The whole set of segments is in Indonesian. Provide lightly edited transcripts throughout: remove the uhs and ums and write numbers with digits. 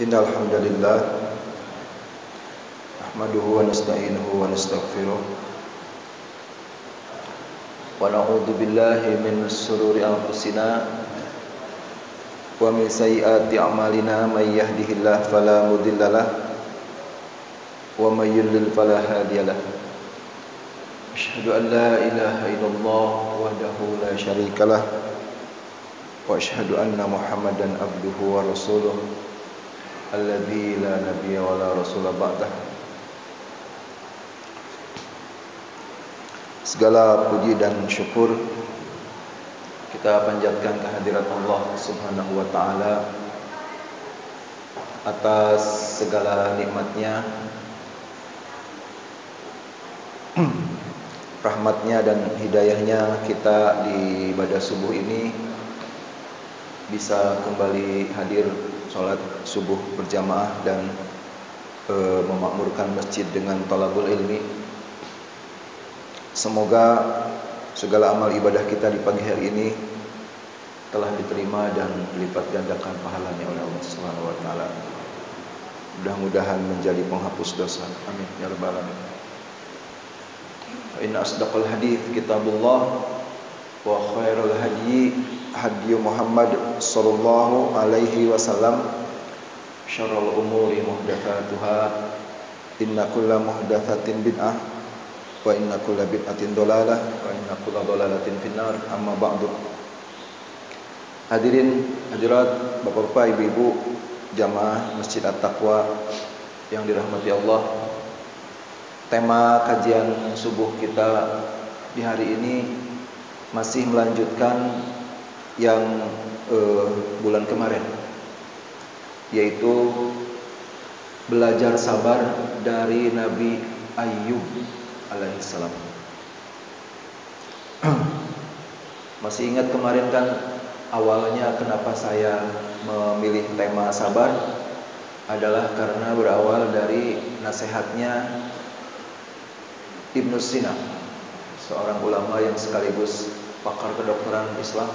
Innal hamdalillah nahmaduhu wa nasta'inuhu wa nastaghfiruh wa na'udzu billahi min shururi anfusina wa min sayyiati a'malina may yahdihillahu fala mudhillalah wa may yudlil fala hadiyalah. Asyhadu an la ilaha illallah wahdahu la syarikalah wa asyhadu anna Muhammadan abduhu wa rasuluh alladzi la nabiyya wa la rasula ba'dah. Segala puji dan syukur kita panjatkan kehadirat Allah Subhanahu wa taala atas segala nikmatnya, rahmatnya dan hidayahnya kita di ibadah subuh ini bisa kembali hadir sholat subuh berjamaah dan memakmurkan masjid dengan thalabul ilmi. Semoga segala amal ibadah kita di pagi hari ini telah diterima dan dilipat gandakan pahalanya oleh Allah Subhanahu wa taala. Mudah-mudahan menjadi penghapus dosa. Amin ya rabbal alamin. Inna asdaqal hadits kitabullah wa khairul hadyi hadyu Muhammad sallallahu alaihi wasallam. Syarrul umuri muhdatsatuha. Inna kulla muhdatsatin bid'ah wa inna kulla bid'atin dhalalah wa inna kulla dhalalatin finnar. Amma ba'du. Hadirin hadirat, Bapak-bapak, Ibu-ibu jamaah Masjid At-Taqwa yang dirahmati Allah. Tema kajian subuh kita di hari ini masih melanjutkan yang bulan kemarin, yaitu belajar sabar dari Nabi Ayyub alaihissalam. Masih ingat kemarin kan awalnya kenapa saya memilih tema sabar adalah karena berawal dari nasihatnya Ibnu Sina, seorang ulama yang sekaligus pakar kedokteran Islam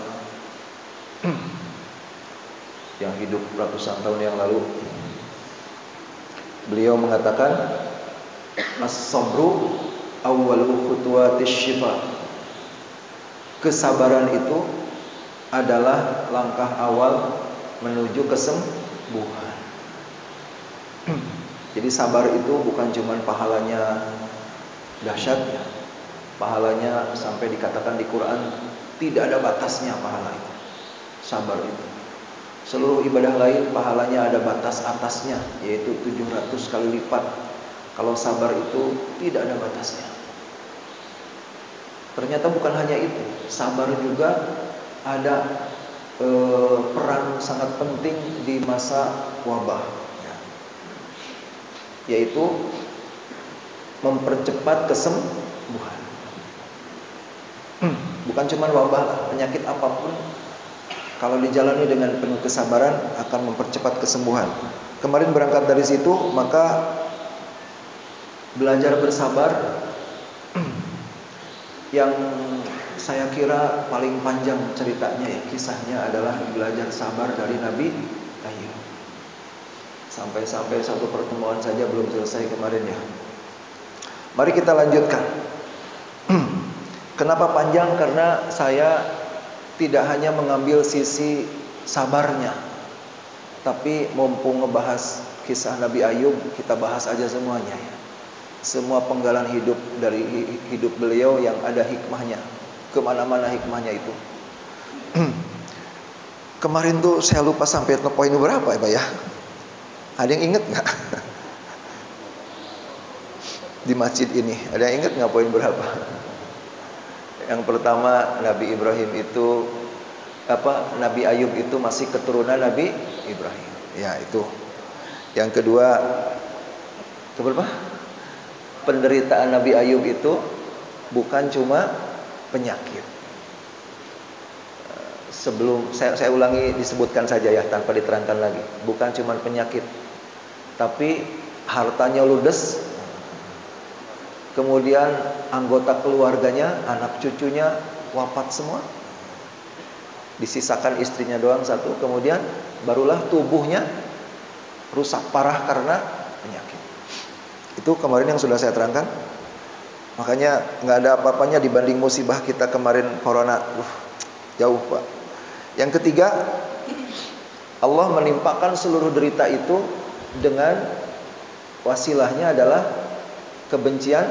yang hidup ratusan tahun yang lalu. Beliau mengatakan, as-sabru awwalu khutuwatis syifa. Kesabaran itu adalah langkah awal menuju kesembuhan. Jadi sabar itu bukan cuma pahalanya dahsyat, ya. Pahalanya sampai dikatakan di Quran tidak ada batasnya pahala itu. Sabar itu. Seluruh ibadah lain pahalanya ada batas atasnya, yaitu 700 kali lipat. Kalau sabar itu tidak ada batasnya. Ternyata bukan hanya itu, sabar juga ada peran sangat penting di masa wabah, ya. Yaitu mempercepat kesembuhan. Bukan cuma wabah, penyakit apapun kalau dijalani dengan penuh kesabaran akan mempercepat kesembuhan. Kemarin berangkat dari situ, maka belajar bersabar yang saya kira paling panjang ceritanya, ya, kisahnya adalah belajar sabar dari Nabi Ayyub. Sampai-sampai satu pertemuan saja belum selesai kemarin, ya. Mari kita lanjutkan. Kenapa panjang? Karena saya tidak hanya mengambil sisi sabarnya, tapi mumpung ngebahas kisah Nabi Ayyub, kita bahas aja semuanya, ya. Semua penggalan hidup dari hidup beliau yang ada hikmahnya. Kemana-mana hikmahnya itu. Kemarin tuh saya lupa sampai ke poin berapa, ya Pak, ya? Ada yang inget gak? Di masjid ini ada yang inget gak poin berapa? Yang pertama, Nabi Ibrahim itu Nabi Ayyub itu masih keturunan Nabi Ibrahim. Ya, itu. Yang kedua, itu berapa? Penderitaan Nabi Ayyub itu bukan cuma penyakit. Sebelum saya ulangi, disebutkan saja ya tanpa diterangkan lagi. Bukan cuma penyakit, tapi hartanya ludes. Kemudian anggota keluarganya, anak cucunya wafat semua. Disisakan istrinya doang satu. Kemudian barulah tubuhnya rusak parah karena penyakit. Itu kemarin yang sudah saya terangkan. Makanya nggak ada apa-apanya dibanding musibah kita kemarin corona. Jauh Pak. Yang ketiga, Allah menimpakan seluruh derita itu dengan wasilahnya adalah kebencian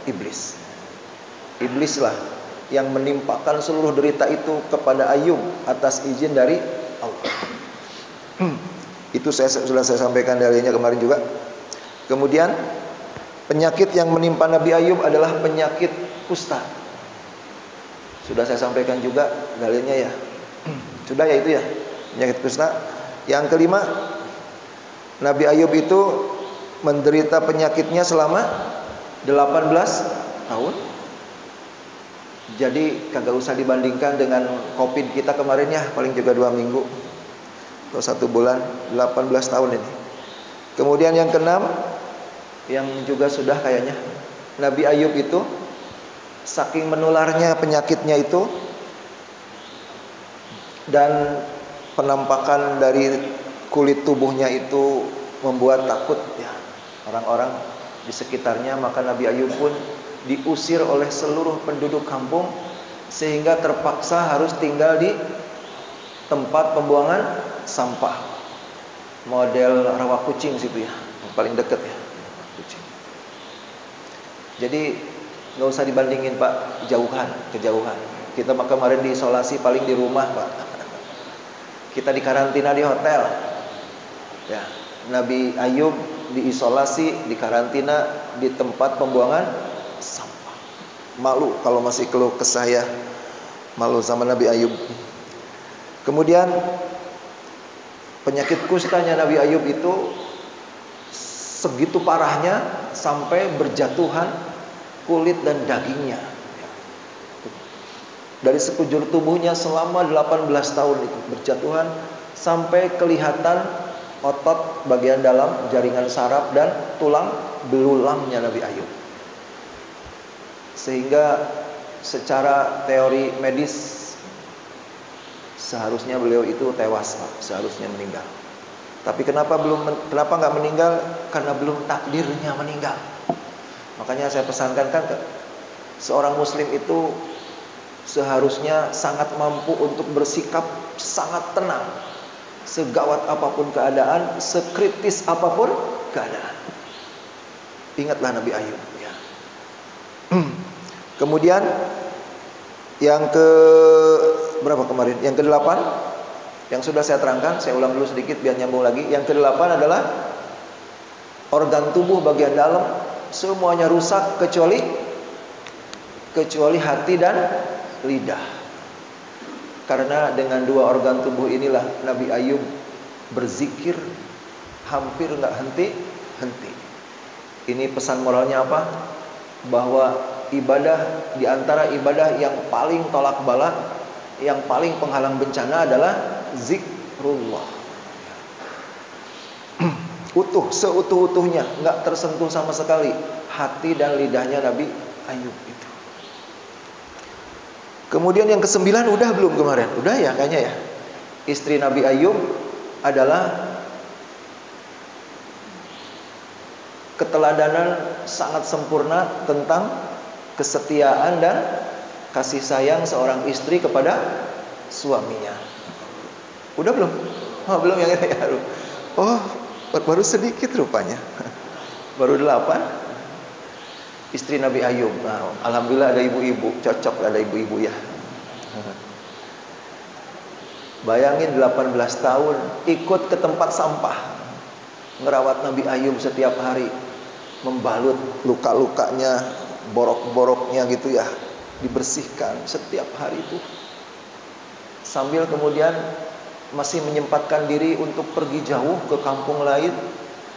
iblis. Iblislah yang menimpakan seluruh derita itu kepada Ayub atas izin dari Allah. Itu sudah saya sampaikan dalilnya kemarin juga. Kemudian penyakit yang menimpa Nabi Ayub adalah penyakit kusta. Sudah saya sampaikan juga dalilnya ya. Sudah ya itu ya, penyakit kusta. Yang kelima, Nabi Ayub itu menderita penyakitnya selama 18 tahun. Jadi kagak usah dibandingkan dengan COVID kita kemarin ya, paling juga 2 minggu atau 1 bulan, 18 tahun ini. Kemudian yang keenam, yang juga sudah kayaknya, Nabi Ayub itu saking menularnya penyakitnya itu dan penampakan dari kulit tubuhnya itu membuat takut ya orang-orang di sekitarnya, maka Nabi Ayub pun diusir oleh seluruh penduduk kampung sehingga terpaksa harus tinggal di tempat pembuangan sampah model rawa kucing situ ya, yang paling dekat ya, kucing. Jadi nggak usah dibandingin Pak, kejauhan. Kita kemarin diisolasi paling di rumah Pak. Kita dikarantina di hotel. Ya, Nabi Ayub diisolasi, dikarantina di tempat pembuangan sampah. Malu kalau masih keluh kesah ya. Malu sama Nabi Ayub. Kemudian penyakit kustanya Nabi Ayub itu segitu parahnya sampai berjatuhan kulit dan dagingnya. Dari sekujur tubuhnya selama 18 tahun itu berjatuhan sampai kelihatan otot bagian dalam, jaringan saraf dan tulang belulangnya Nabi Ayub. Sehingga secara teori medis seharusnya beliau itu tewas, Pak. Seharusnya meninggal. Tapi kenapa nggak meninggal? Karena belum takdirnya meninggal. Makanya saya pesankan kan seorang muslim itu seharusnya sangat mampu untuk bersikap sangat tenang, segawat apapun keadaan, sekritis apapun keadaan. Ingatlah Nabi Ayub ya. Kemudian yang ke berapa kemarin? Yang ke-8 yang sudah saya terangkan, saya ulang dulu sedikit biar nyambung lagi. Yang ke-8 adalah organ tubuh bagian dalam semuanya rusak kecuali hati dan lidah. Karena dengan 2 organ tubuh inilah Nabi Ayub berzikir hampir nggak henti. Ini pesan moralnya apa? Bahwa ibadah, di antara ibadah yang paling tolak bala, yang paling penghalang bencana adalah zikrullah. Seutuh-utuhnya, nggak tersentuh sama sekali hati dan lidahnya Nabi Ayub itu. Kemudian yang ke-9 udah belum kemarin? Udah ya kayaknya ya. Istri Nabi Ayub adalah keteladanan sangat sempurna tentang kesetiaan dan kasih sayang seorang istri kepada suaminya. Udah belum? Oh, belum yang ini ya. Oh, baru sedikit rupanya. Baru 8. Istri Nabi Ayub. Nah, alhamdulillah ada ibu-ibu, cocok ada ibu-ibu ya. Bayangin 18 tahun ikut ke tempat sampah, ngerawat Nabi Ayub setiap hari, membalut luka-lukanya, borok-boroknya gitu ya, dibersihkan setiap hari itu. Sambil kemudian masih menyempatkan diri untuk pergi jauh ke kampung lain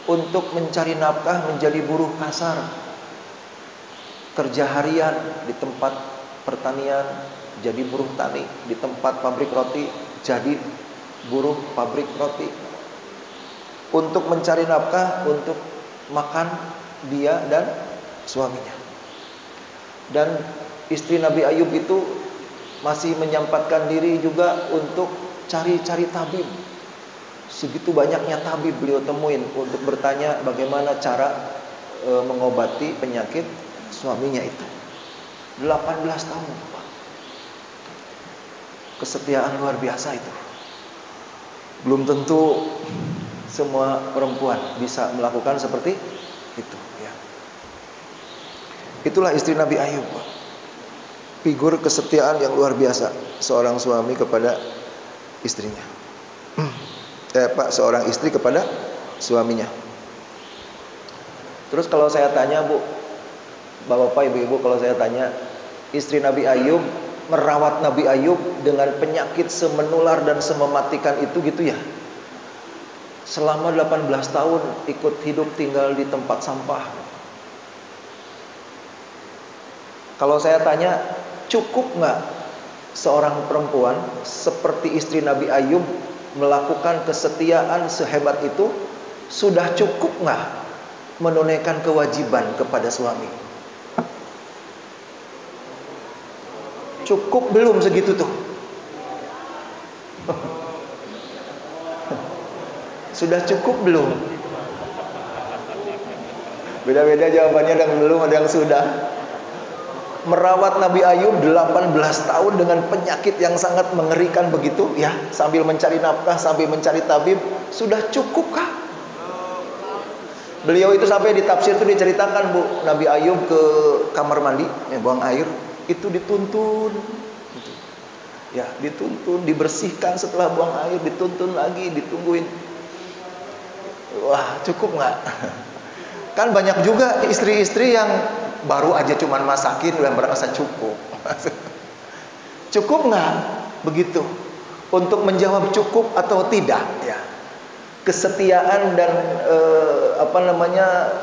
untuk mencari nafkah menjadi buruh kasar. Kerja harian di tempat pertanian jadi buruh tani, di tempat pabrik roti jadi buruh pabrik roti, untuk mencari nafkah untuk makan dia dan suaminya. Dan istri Nabi Ayub itu masih menyempatkan diri juga untuk cari-cari tabib, Segitu banyaknya tabib beliau temuin untuk bertanya bagaimana cara mengobati penyakit suaminya itu. 18 tahun, Pak. Kesetiaan luar biasa itu. Belum tentu semua perempuan bisa melakukan seperti itu, ya. Itulah istri Nabi Ayub, Pak. Figur kesetiaan yang luar biasa seorang suami kepada istrinya. Seorang istri kepada suaminya. Terus kalau saya tanya, Bu, Bapak, Ibu-ibu, kalau saya tanya, istri Nabi Ayub merawat Nabi Ayub dengan penyakit semenular dan semematikan itu gitu ya. Selama 18 tahun ikut hidup tinggal di tempat sampah. Kalau saya tanya, cukup nggak seorang perempuan seperti istri Nabi Ayub melakukan kesetiaan sehebat itu? Sudah cukup nggak menunaikan kewajiban kepada suami? Cukup belum segitu tuh? Sudah cukup belum? Beda-beda jawabannya, ada yang belum, ada yang sudah. Merawat Nabi Ayub 18 tahun dengan penyakit yang sangat mengerikan begitu ya, sambil mencari nafkah, sambil mencari tabib. Sudah cukupkah? Beliau itu sampai di tafsir itu diceritakan, Bu, Nabi Ayub ke kamar mandi, buang air, itu dituntun, ya, dituntun, dibersihkan setelah buang air, dituntun lagi, ditungguin. Wah, cukup nggak? Kan banyak juga istri-istri yang baru aja cuman masakin udah merasa cukup. Cukup nggak begitu? Untuk menjawab cukup atau tidak, ya. Kesetiaan dan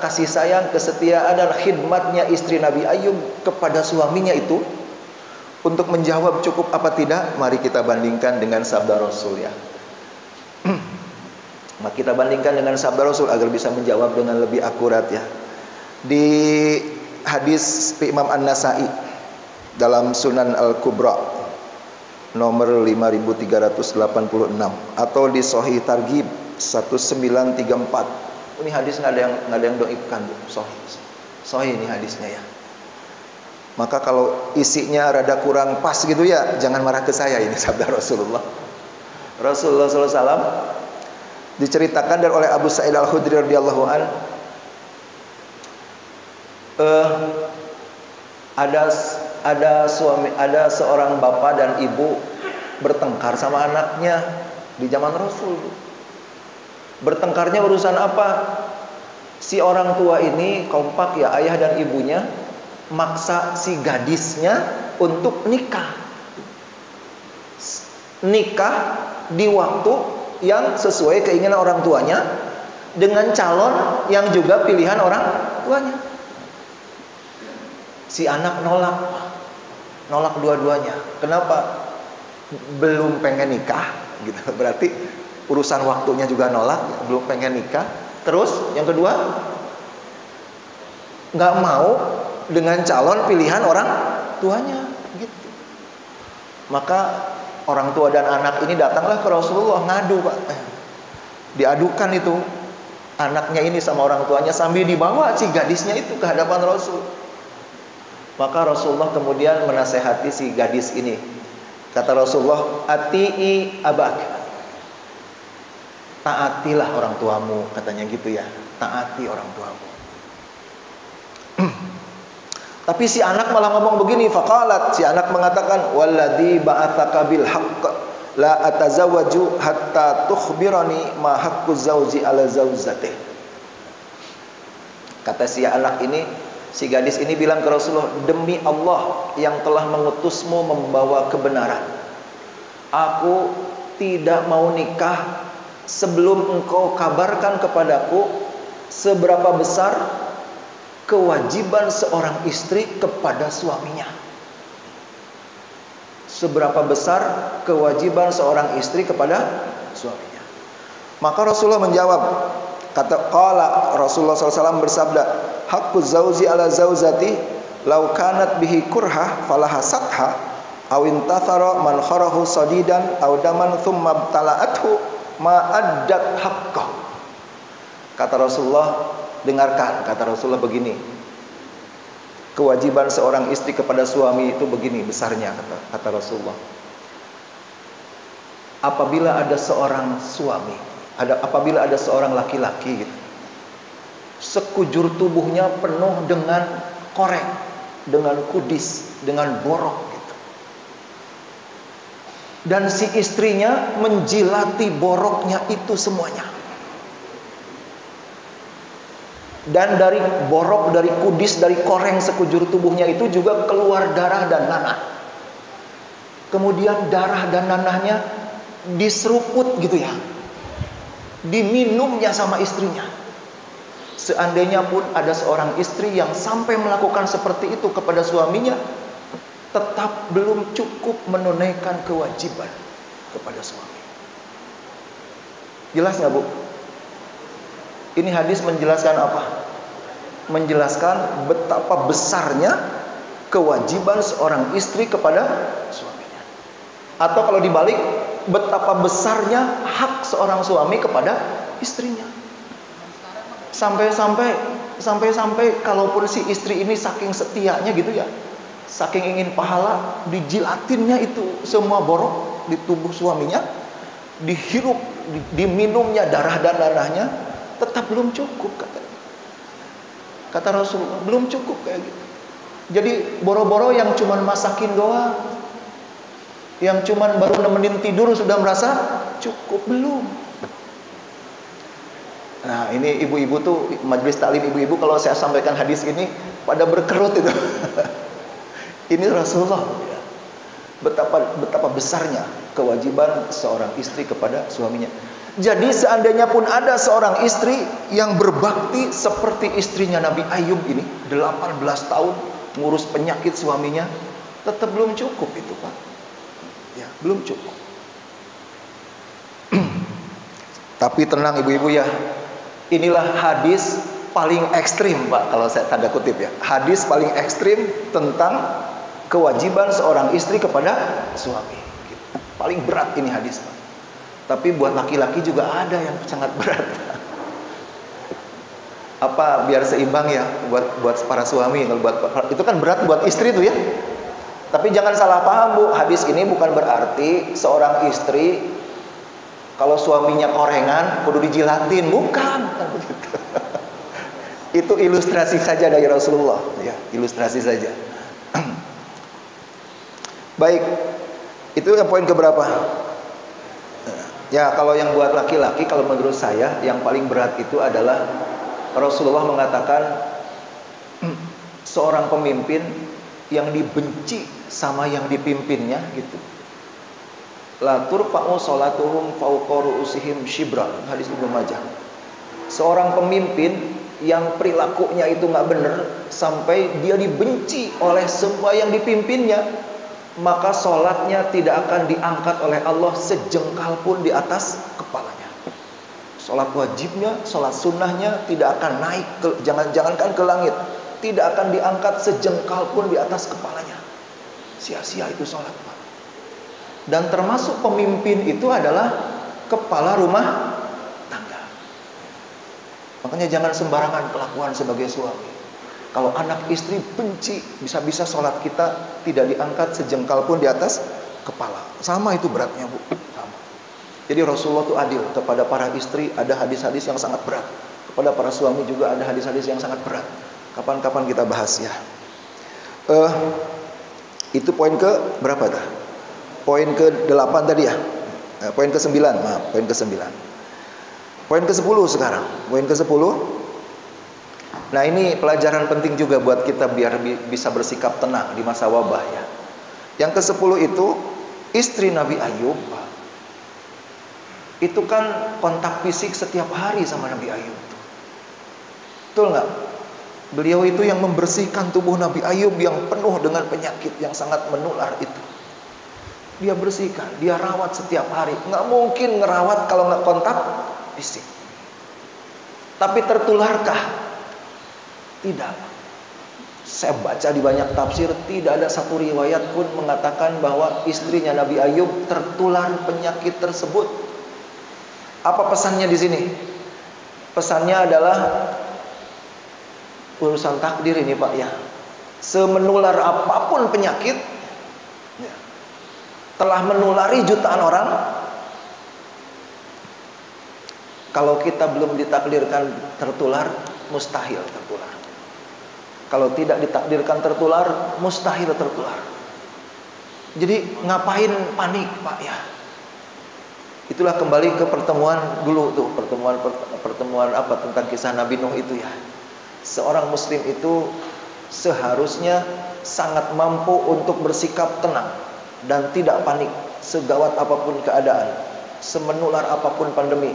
kasih sayang, kesetiaan dan khidmatnya istri Nabi Ayub kepada suaminya itu, untuk menjawab cukup apa tidak, mari kita bandingkan dengan sabda Rasul, ya. Maka kita bandingkan dengan sabda Rasul agar bisa menjawab dengan lebih akurat, ya. Di hadis Imam An-Nasa'i dalam Sunan Al-Kubra nomor 5386, atau di Sahih Targhib 1934. Ini hadis nggak ada yang doibkan, Bu. Sahih ini hadisnya, ya. Maka kalau isinya rada kurang pas gitu ya, jangan marah ke saya, ini sabda Rasulullah. Rasulullah SAW diceritakan dan oleh Abu Sa'id Al-Khudri radhiyallahu an, ada seorang bapak dan ibu bertengkar sama anaknya di zaman Rasul. Bertengkarnya urusan apa? Si orang tua ini kompak, ya, ayah dan ibunya maksa si gadisnya untuk nikah di waktu yang sesuai keinginan orang tuanya, dengan calon yang juga pilihan orang tuanya. Si anak nolak dua-duanya. Kenapa? Belum pengen nikah gitu. Berarti urusan waktunya juga nolak, belum pengen nikah. Terus yang kedua, nggak mau dengan calon pilihan orang tuanya gitu. Maka orang tua dan anak ini datanglah ke Rasulullah, ngadu, Pak. Diadukan itu anaknya ini sama orang tuanya, sambil dibawa si gadisnya itu ke hadapan Rasul. Maka Rasulullah kemudian menasehati si gadis ini. Kata Rasulullah, "Ati'i abak." Taatilah orang tuamu, katanya gitu, ya. Taati orang tuamu. Tapi si anak malah ngomong begini, faqalat, si anak mengatakan, "Walladzi ba'atsaka bil haqq la atazawwaju hatta tukhbirani ma haqqu zauji ala zaujati." Kata si anak ini, si gadis ini bilang ke Rasulullah, "Demi Allah yang telah mengutusmu membawa kebenaran, aku tidak mau nikah sebelum engkau kabarkan kepadaku seberapa besar kewajiban seorang istri kepada suaminya." Seberapa besar kewajiban seorang istri kepada suaminya. Maka Rasulullah menjawab, qala Rasulullah SAW bersabda, "Haqqu zauji ala zauzati law kanat bihi kurha falaha satha aw intathara man kharahu sadidan aw daman thumma btala'athu ma'addat haqqah. Kata Rasulullah, dengarkan, kata Rasulullah begini. Kewajiban seorang istri kepada suami itu begini besarnya, kata Rasulullah. Apabila ada seorang suami, apabila ada seorang laki-laki gitu, sekujur tubuhnya penuh dengan korek, dengan kudis, dengan borok gitu. Dan si istrinya menjilati boroknya itu semuanya. Dan dari borok, dari kudis, dari koreng sekujur tubuhnya itu juga keluar darah dan nanah. Kemudian darah dan nanahnya diseruput gitu ya, diminumnya sama istrinya. Seandainya pun ada seorang istri yang sampai melakukan seperti itu kepada suaminya, tetap belum cukup menunaikan kewajiban kepada suami. Jelas nggak, Bu? Ini hadis menjelaskan apa? Menjelaskan betapa besarnya kewajiban seorang istri kepada suaminya. Atau kalau dibalik, betapa besarnya hak seorang suami kepada istrinya. Sampai kalaupun si istri ini saking setianya gitu ya, saking ingin pahala, dijilatinnya itu semua borok di tubuh suaminya, dihirup, diminumnya darah dan nanahnya, tetap belum cukup, kata Rasulullah, belum cukup kayak gitu. Jadi boro-boro yang cuman masakin doang, yang cuman baru nemenin tidur sudah merasa cukup, belum. Nah, ini ibu-ibu tuh, majelis taklim ibu-ibu, kalau saya sampaikan hadis ini pada berkerut itu. Ini Rasulullah, betapa besarnya kewajiban seorang istri kepada suaminya. Jadi seandainya pun ada seorang istri yang berbakti seperti istrinya Nabi Ayub ini, 18 tahun ngurus penyakit suaminya, tetap belum cukup itu, Pak. Ya, belum cukup. Tapi tenang ibu-ibu ya, inilah hadis paling ekstrim, Pak, kalau saya tanda kutip ya. Hadis paling ekstrim tentang kewajiban seorang istri kepada suami. Paling berat ini hadis, Pak. Tapi buat laki-laki juga ada yang sangat berat. Apa biar seimbang ya buat para suami, kalau buat itu kan berat buat istri tuh ya. Tapi jangan salah paham, Bu. Hadis ini bukan berarti seorang istri kalau suaminya korengan kudu dijilatin, bukan begitu. Itu ilustrasi saja dari Rasulullah, ya, ilustrasi saja. Baik, itu yang poin keberapa? Ya, kalau yang buat laki-laki, kalau menurut saya yang paling berat itu adalah Rasulullah mengatakan seorang pemimpin yang dibenci sama yang dipimpinnya gitu. La turfa'u sholatuhum fawqa ru'usihim shibran, hadis Ibnu Majah. Seorang pemimpin yang perilakunya itu nggak benar sampai dia dibenci oleh semua yang dipimpinnya, maka sholatnya tidak akan diangkat oleh Allah sejengkal pun di atas kepalanya. Sholat wajibnya, sholat sunnahnya tidak akan naik, jangankan ke langit, tidak akan diangkat sejengkal pun di atas kepalanya. Sia-sia itu sholat, Pak. Dan termasuk pemimpin itu adalah kepala rumah tangga. Makanya jangan sembarangan kelakuan sebagai suami. Kalau anak istri benci, bisa-bisa sholat kita tidak diangkat sejengkal pun di atas kepala. Sama itu beratnya, Bu. Sama. Jadi Rasulullah itu adil. Kepada para istri ada hadis-hadis yang sangat berat. Kepada para suami juga ada hadis-hadis yang sangat berat. Kapan-kapan kita bahas ya. Itu poin ke berapa dah? Poin ke-8 tadi ya. Poin ke-9, maaf, poin ke-9. Poin ke-10 sekarang. Poin ke-10. Nah, ini pelajaran penting juga buat kita biar bisa bersikap tenang di masa wabah ya. Yang ke-10 itu istri Nabi Ayub, Pak. Itu kan kontak fisik setiap hari sama Nabi Ayub. Betul nggak? Beliau itu yang membersihkan tubuh Nabi Ayub yang penuh dengan penyakit yang sangat menular itu. Dia bersihkan, dia rawat setiap hari. Nggak mungkin ngerawat kalau nggak kontak fisik. Tapi tertularkah? Tidak. Saya baca di banyak tafsir, tidak ada satu riwayat pun mengatakan bahwa istrinya Nabi Ayub tertular penyakit tersebut. Apa pesannya di sini? Pesannya adalah urusan takdir ini Pak ya. Semenular apapun penyakit, telah menulari jutaan orang, kalau kita belum ditakdirkan tertular, mustahil tertular. Kalau tidak ditakdirkan tertular, mustahil tertular. Jadi ngapain panik Pak ya? Itulah kembali ke pertemuan dulu tuh, pertemuan apa tentang kisah Nabi Nuh itu ya. Seorang muslim itu seharusnya sangat mampu untuk bersikap tenang dan tidak panik segawat apapun keadaan, semenular apapun pandemi.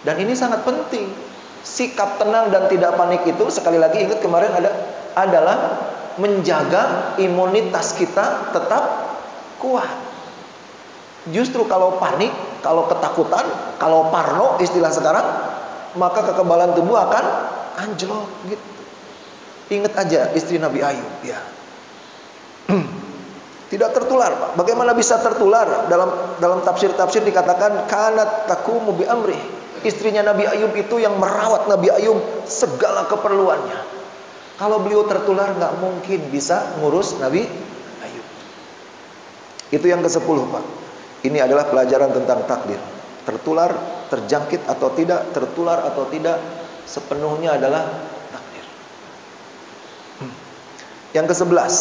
Dan ini sangat penting. Sikap tenang dan tidak panik itu, sekali lagi ingat kemarin adalah menjaga imunitas kita tetap kuat. Justru kalau panik, kalau ketakutan, kalau parno istilah sekarang, maka kekebalan tubuh akan anjlok gitu. Ingat aja istri Nabi Ayub ya. Tidak tertular Pak. Bagaimana bisa tertular? Dalam tafsir-tafsir dikatakan kanat taqumu bi amri. Istrinya Nabi Ayub itu yang merawat Nabi Ayub segala keperluannya. Kalau beliau tertular nggak mungkin bisa ngurus Nabi Ayub. Itu yang ke-10 Pak. Ini adalah pelajaran tentang takdir. Tertular, terjangkit atau tidak, tertular atau tidak, sepenuhnya adalah takdir. Yang ke-11.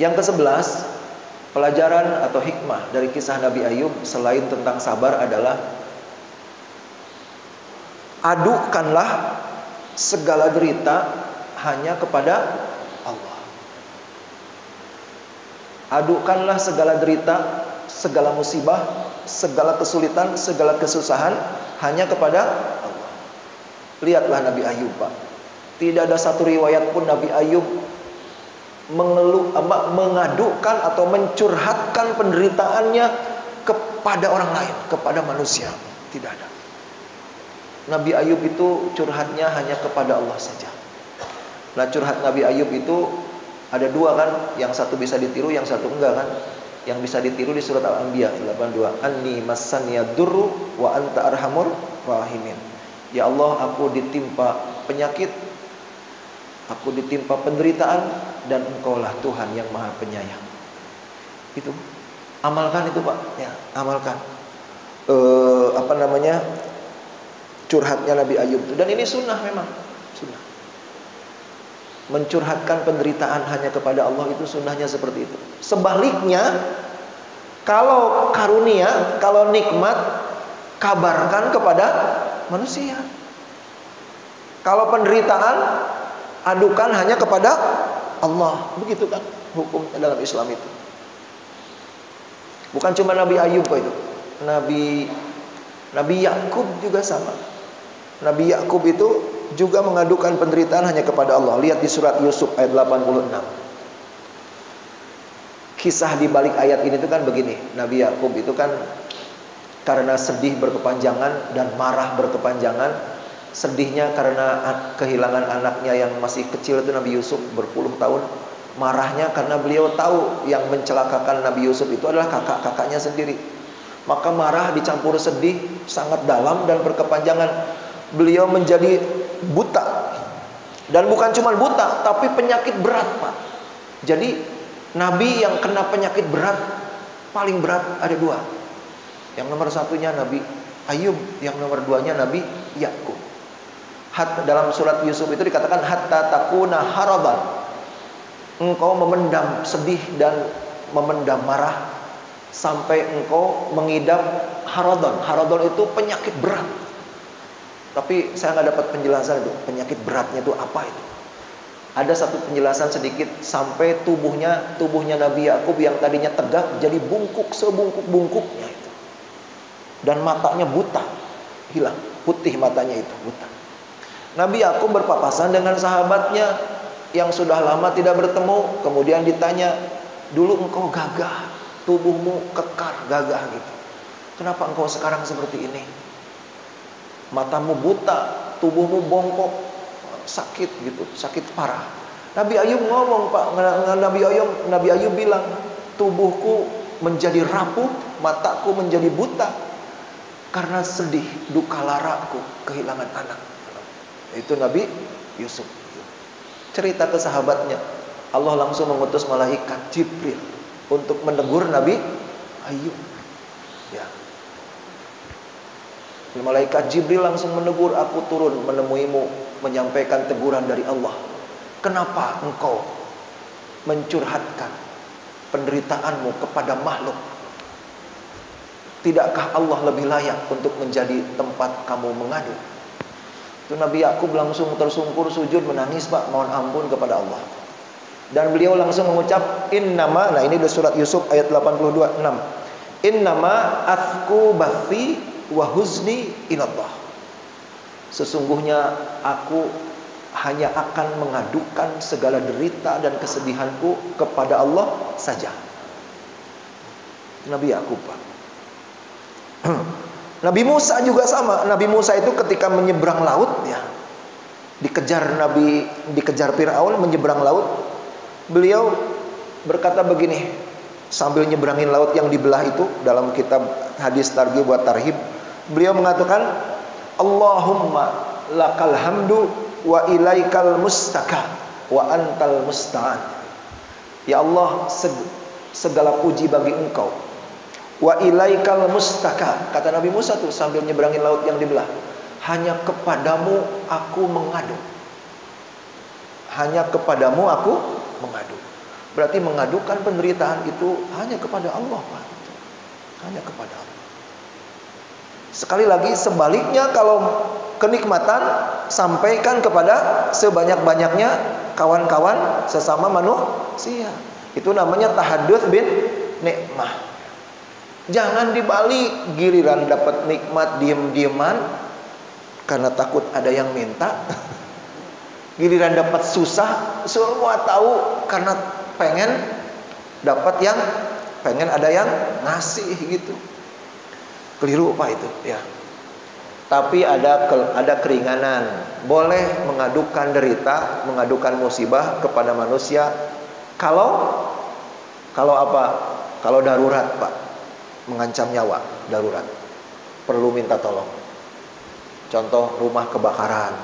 Yang ke-11, pelajaran atau hikmah dari kisah Nabi Ayub selain tentang sabar adalah adukanlah segala derita hanya kepada Allah. Adukanlah segala derita, segala musibah, segala kesulitan, segala kesusahan hanya kepada Allah. Lihatlah Nabi Ayub Pak. Tidak ada satu riwayat pun Nabi Ayub mengadukan atau mencurhatkan penderitaannya kepada orang lain, kepada manusia. Tidak ada. Nabi Ayub itu curhatnya hanya kepada Allah saja. Nah, curhat Nabi Ayub itu ada dua kan, yang satu bisa ditiru, yang satu enggak kan. Yang bisa ditiru di surat Al-Anbiya 82. Anni massaniya durru wa anta arhamur rahimin. Ya Allah, aku ditimpa penyakit, aku ditimpa penderitaan, dan Engkaulah Tuhan yang Maha Penyayang. Itu amalkan itu Pak, ya, amalkan. Curhatnya Nabi Ayub itu. Dan ini sunnah memang, sunnah. Mencurhatkan penderitaan hanya kepada Allah itu sunnahnya seperti itu. Sebaliknya, kalau karunia, kalau nikmat, kabarkan kepada manusia. Kalau penderitaan, adukan hanya kepada Allah. Begitu kan hukum dalam Islam itu. Bukan cuma Nabi Ayub kok itu. Nabi Yakub juga sama. Nabi Yakub itu juga mengadukan penderitaan hanya kepada Allah. Lihat di surat Yusuf ayat 86. Kisah di balik ayat ini itu kan begini. Nabi Yakub itu kan karena sedih berkepanjangan dan marah berkepanjangan. Sedihnya karena kehilangan anaknya yang masih kecil itu Nabi Yusuf berpuluh tahun. Marahnya karena beliau tahu yang mencelakakan Nabi Yusuf itu adalah kakak-kakaknya sendiri. Maka marah dicampur sedih sangat dalam dan berkepanjangan. Beliau menjadi buta. Dan bukan cuma buta, tapi penyakit berat Pak. Jadi Nabi yang kena penyakit berat, paling berat ada dua. Yang nomor satunya Nabi Ayub, yang nomor duanya Nabi Yakub. Dalam surat Yusuf itu dikatakan hatta takuna haradan. Engkau memendam sedih dan memendam marah sampai engkau mengidap haradon. Haradon itu penyakit berat. Tapi saya nggak dapat penjelasan itu penyakit beratnya itu apa itu. Ada satu penjelasan sedikit sampai tubuhnya Nabi Yakub yang tadinya tegak jadi bungkuk sebungkuk-bungkuknya itu. Dan matanya buta, hilang, putih matanya itu buta. Nabi Yakub berpapasan dengan sahabatnya yang sudah lama tidak bertemu. Kemudian ditanya, dulu engkau gagah, tubuhmu kekar, gagah gitu. Kenapa engkau sekarang seperti ini? Matamu buta, tubuhmu bongkok, sakit gitu, sakit parah. Nabi Ayub ngomong Pak, Nabi Ayub bilang, tubuhku menjadi rapuh, mataku menjadi buta. karena sedih, duka laraku kehilangan anak. Itu Nabi Yusuf. Cerita ke sahabatnya, Allah langsung mengutus malaikat Jibril untuk menegur Nabi Ayub. Ya. Malaikat Jibril langsung menegur, aku turun menemuimu, menyampaikan teguran dari Allah. Kenapa engkau mencurhatkan penderitaanmu kepada makhluk? Tidakkah Allah lebih layak untuk menjadi tempat kamu mengadu? Itu Nabi Yakub langsung tersungkur sujud menangis, Pak, mohon ampun kepada Allah. Dan beliau langsung mengucap innama, nah ini udah surat Yusuf ayat 82:6. Innama athku bathi wa huzni ilallah. Sesungguhnya aku hanya akan mengadukan segala derita dan kesedihanku kepada Allah saja. Nabi Yakub, Pak. Nabi Musa juga sama. Nabi Musa itu ketika menyeberang laut, ya, dikejar Firaun menyeberang laut, beliau berkata begini sambil nyeberangin laut yang dibelah itu, dalam kitab hadis Targhib wa Tarhib, beliau mengatakan, Allahumma lakal hamdu wa ilaikal mustaka wa antal musta'an. Ya Allah, segala puji bagi engkau. Wa ilaikal mustaka, kata Nabi Musa tuh sambil nyeberangin laut yang dibelah, hanya kepadamu aku mengadu. Hanya kepadamu aku mengadu. Berarti mengadukan penderitaan itu hanya kepada Allah, Pak. Hanya kepada Allah. Sekali lagi, sebaliknya kalau kenikmatan sampaikan kepada sebanyak-banyaknya kawan-kawan sesama manusia. Itu namanya tahadduts bin nikmah. Jangan dibalik, giliran dapat nikmat diem-dieman karena takut ada yang minta. Giliran dapat susah, semua tahu karena pengen ada yang ngasih gitu. Keliru, Pak, itu, ya. Tapi ada keringanan. Boleh mengadukan derita, mengadukan musibah kepada manusia kalau apa? Kalau darurat, Pak. Mengancam nyawa, darurat, perlu minta tolong. Contoh rumah kebakaran,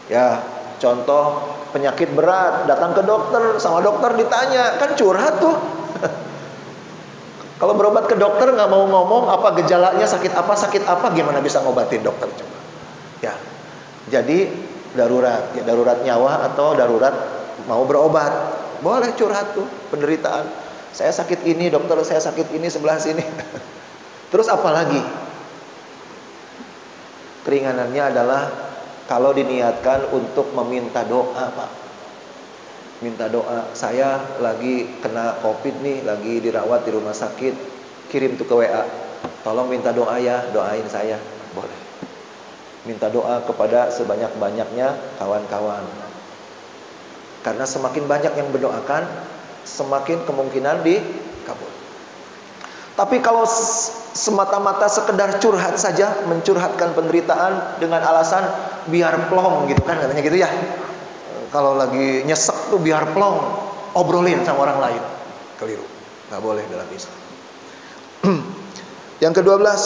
ya, contoh penyakit berat, datang ke dokter, sama dokter ditanya, kan curhat tuh. Kalau berobat ke dokter nggak mau ngomong apa gejalanya, sakit apa, gimana bisa ngobatin dokter, coba. Ya, jadi darurat, ya, darurat nyawa atau darurat mau berobat, boleh curhat tuh penderitaan. Saya sakit ini, dokter, saya sakit ini sebelah sini. Terus apa lagi? Keringanannya adalah kalau diniatkan untuk meminta doa, Pak. Minta doa, saya lagi kena COVID nih, lagi dirawat di rumah sakit, kirim tuh ke WA. Tolong minta doa ya, doain saya. Boleh. Minta doa kepada sebanyak-banyaknya kawan-kawan. Karena semakin banyak yang berdoakan, semakin kemungkinan dikabul. Tapi kalau semata-mata sekedar curhat saja, mencurhatkan penderitaan dengan alasan biar plong gitu kan, katanya gitu ya. Kalau lagi nyesek tuh biar plong, obrolin sama orang lain. Keliru. Nggak boleh dalam Islam. Yang ke-12,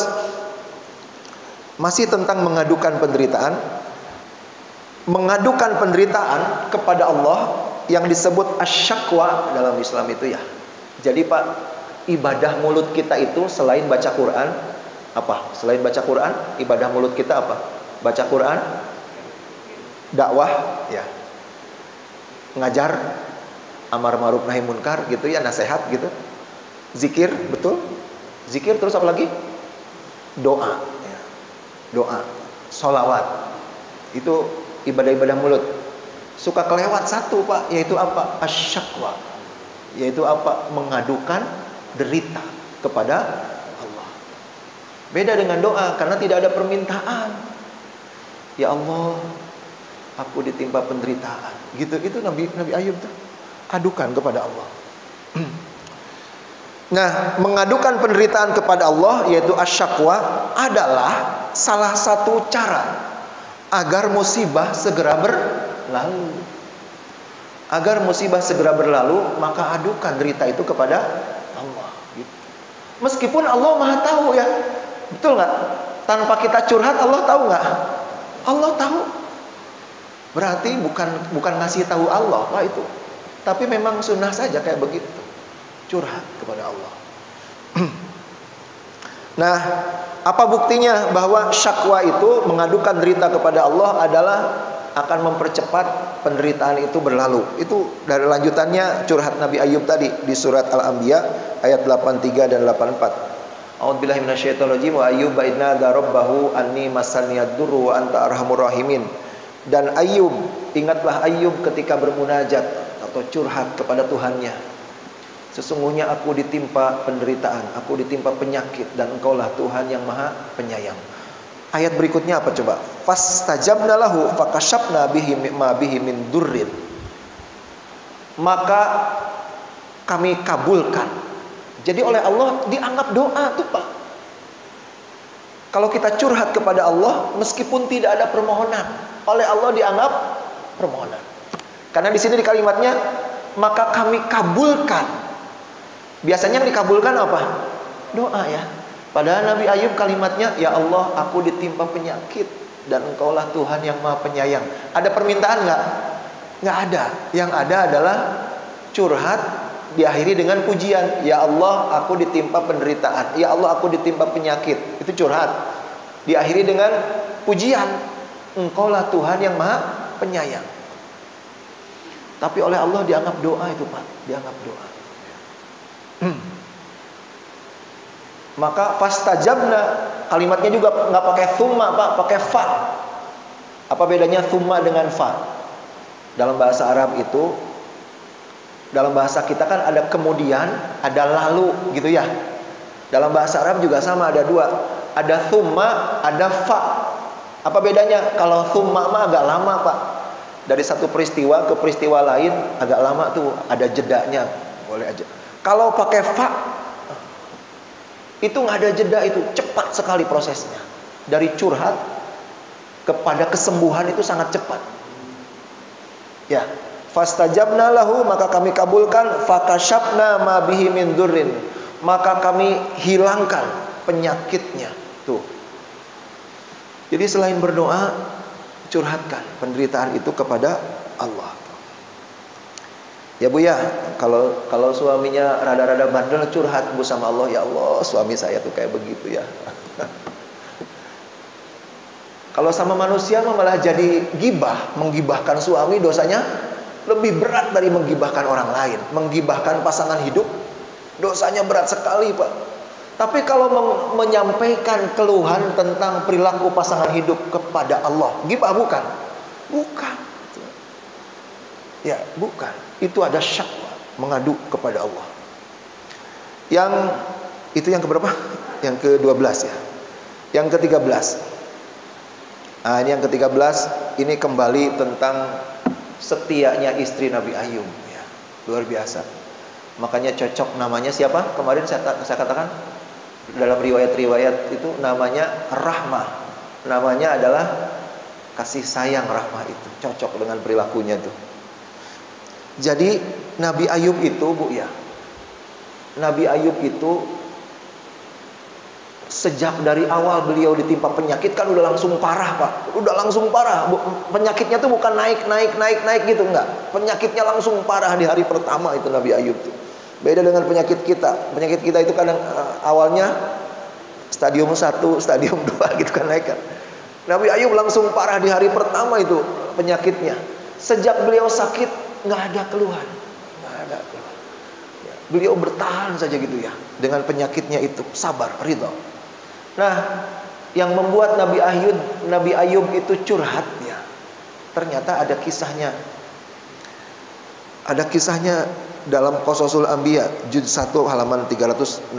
masih tentang mengadukan penderitaan. Mengadukan penderitaan kepada Allah yang disebut asyakwa dalam Islam itu, ya. Jadi, Pak, ibadah mulut kita itu selain baca Quran, apa? Selain baca Quran, ibadah mulut kita apa? Baca Quran, dakwah, ya. Ngajar, amar ma'ruf nahi munkar gitu ya, nasihat gitu. Zikir, betul? Zikir, terus apa lagi? Doa, ya. Doa, sholawat. Itu ibadah-ibadah mulut. Suka kelewat satu, Pak, yaitu apa? Asyakwa. Yaitu apa? Mengadukan derita kepada Allah. Beda dengan doa, karena tidak ada permintaan. Ya Allah, aku ditimpa penderitaan. Gitu, itu Nabi Ayub tuh. Adukan kepada Allah. Nah, mengadukan penderitaan kepada Allah, yaitu asyakwa, adalah salah satu cara agar musibah segera berlalu. Agar musibah segera berlalu, maka adukan derita itu kepada Allah. Gitu. Meskipun Allah Maha tahu, ya. Betul nggak? Tanpa kita curhat Allah tahu nggak? Allah tahu. Berarti bukan ngasih tahu Allah Pak itu. Tapi memang sunnah saja kayak begitu. Curhat kepada Allah. Nah, apa buktinya bahwa syakwa itu mengadukan derita kepada Allah adalah akan mempercepat penderitaan itu berlalu. Itu dari lanjutannya curhat Nabi Ayub tadi di surat Al-Anbiya ayat 83 dan 84. A'udzubillahi minasyaitonirrajim wa ayyuba idna darabbahu anni masaniyad durru wa anta arhamur rahimin. Dan Ayub, ingatlah Ayub ketika bermunajat atau curhat kepada Tuhannya. Sesungguhnya aku ditimpa penderitaan, aku ditimpa penyakit, dan Engkaulah Tuhan yang Maha Penyayang. Ayat berikutnya apa coba? Fastajabna lahu fakashafna bihi ma bihi min durrin. Maka kami kabulkan. Jadi oleh Allah dianggap doa tuh Pak. Kalau kita curhat kepada Allah meskipun tidak ada permohonan, oleh Allah dianggap permohonan. Karena di sini di kalimatnya maka kami kabulkan. Biasanya yang dikabulkan apa? Doa ya. Padahal Nabi Ayub kalimatnya, ya Allah aku ditimpa penyakit dan Engkaulah Tuhan yang Maha Penyayang. Ada permintaan nggak? Nggak ada. Yang ada adalah curhat diakhiri dengan pujian. Ya Allah aku ditimpa penderitaan. Ya Allah aku ditimpa penyakit. Itu curhat. Diakhiri dengan pujian. Engkaulah Tuhan yang Maha Penyayang. Tapi oleh Allah dianggap doa itu Pak. Dianggap doa. Maka fastajabna, kalimatnya juga nggak pakai thumma Pak, pakai fa. Apa bedanya thumma dengan fa? Dalam bahasa Arab itu, dalam bahasa kita kan ada kemudian, ada lalu gitu ya. Dalam bahasa Arab juga sama, ada dua. Ada thumma, ada fa. Apa bedanya? Kalau thumma mah agak lama Pak. Dari satu peristiwa ke peristiwa lain agak lama tuh, ada jedanya. Boleh aja. Kalau pakai fa, itu nggak ada jeda, itu cepat sekali prosesnya. Dari curhat kepada kesembuhan itu sangat cepat. Ya, fastajabna lahu, maka kami kabulkan, fakashafna ma bihi min durrin, maka kami hilangkan penyakitnya. Tuh. Jadi selain berdoa, curhatkan penderitaan itu kepada Allah. Ya Bu ya, kalau suaminya rada-rada bandel, curhat Bu sama Allah, ya Allah suami saya tuh kayak begitu ya. Kalau sama manusia malah jadi gibah, menggibahkan suami dosanya lebih berat dari menggibahkan orang lain. Menggibahkan pasangan hidup dosanya berat sekali Pak. Tapi kalau menyampaikan keluhan tentang perilaku pasangan hidup kepada Allah, gibah bukan? Bukan. Ya, bukan. Itu ada syakwa, mengadu kepada Allah. Itu yang keberapa? Yang ke-12 ya. Yang ke-13. Nah, ini yang ke-13, ini kembali tentang setianya istri Nabi Ayub ya. Luar biasa. Makanya cocok namanya siapa? Kemarin saya katakan dalam riwayat-riwayat itu namanya Rahmah. Namanya adalah kasih sayang Rahmah itu. Cocok dengan perilakunya tuh. Jadi Nabi Ayub itu Bu ya, Nabi Ayub itu sejak dari awal beliau ditimpa penyakit kan udah langsung parah Pak. Udah langsung parah. Penyakitnya tuh bukan naik gitu, enggak. Penyakitnya langsung parah di hari pertama itu Nabi Ayub tuh. Beda dengan penyakit kita. Penyakit kita itu kadang awalnya stadium 1, stadium 2 gitu kan naik kan. Nabi Ayub langsung parah di hari pertama itu penyakitnya. Sejak beliau sakit nggak ada keluhan, nggak ada keluhan. Ya, beliau bertahan saja gitu ya dengan penyakitnya itu, sabar, ridho. Nah, yang membuat Nabi Ayub itu curhat ya, ternyata ada kisahnya. Ada kisahnya dalam Qasasul Anbiya juz 1 halaman 364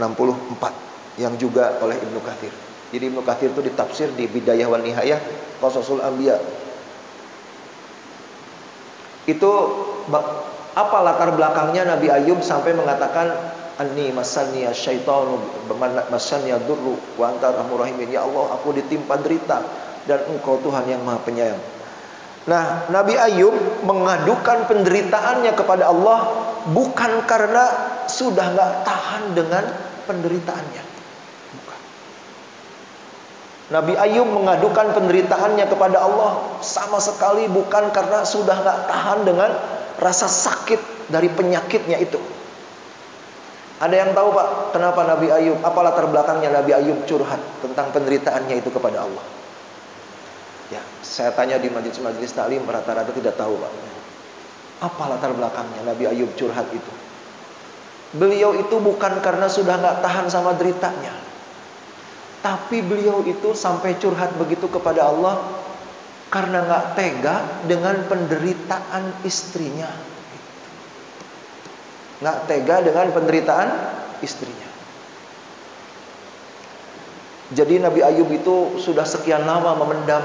yang juga oleh Ibnu Katsir. Jadi Ibnu Katsir itu ditafsir di Bidayah wan Nihayah Qasasul Anbiya. Itu apa latar belakangnya Nabi Ayub sampai mengatakan anni masanniya syaitanu masanniya durru wa anta arhamur rahimin. Ya Allah, aku ditimpa derita dan Engkau Tuhan yang Maha Penyayang. Nah, Nabi Ayub mengadukan penderitaannya kepada Allah bukan karena sudah nggak tahan dengan penderitaannya. Bukan. Nabi Ayub mengadukan penderitaannya kepada Allah sama sekali bukan karena sudah gak tahan dengan rasa sakit dari penyakitnya itu. Ada yang tahu Pak, kenapa Nabi Ayub, apa latar belakangnya Nabi Ayub curhat tentang penderitaannya itu kepada Allah? Ya, saya tanya di majelis-majelis taklim rata-rata tidak tahu Pak. Apa latar belakangnya Nabi Ayub curhat itu? Beliau itu bukan karena sudah gak tahan sama deritanya, tapi beliau itu sampai curhat begitu kepada Allah karena gak tega dengan penderitaan istrinya. Gak tega dengan penderitaan istrinya. Jadi Nabi Ayub itu sudah sekian lama memendam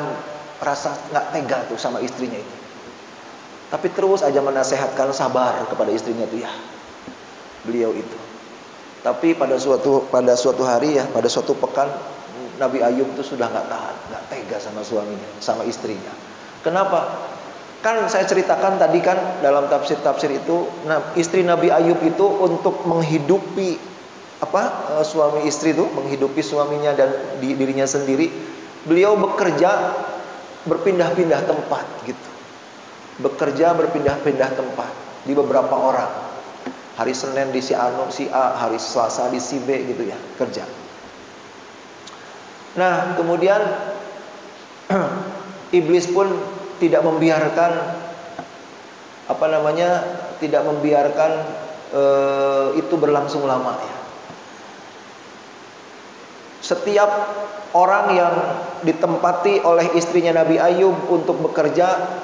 rasa gak tega tuh sama istrinya itu. Tapi terus aja menasehatkan sabar kepada istrinya tuh ya. Beliau itu. Tapi pada suatu hari ya, pada suatu pekan, Nabi Ayub itu sudah gak tahan, gak tega sama suaminya, sama istrinya. Kenapa? Kan saya ceritakan tadi kan dalam tafsir-tafsir itu, istri Nabi Ayub itu untuk menghidupi suami istri itu, menghidupi suaminya dan dirinya sendiri, beliau bekerja berpindah-pindah tempat gitu. Bekerja berpindah-pindah tempat di beberapa orang. Hari Senin di si A, hari Selasa di si B gitu ya, kerja. Nah, kemudian iblis pun tidak membiarkan itu berlangsung lama ya. Setiap orang yang ditempati oleh istrinya Nabi Ayub untuk bekerja,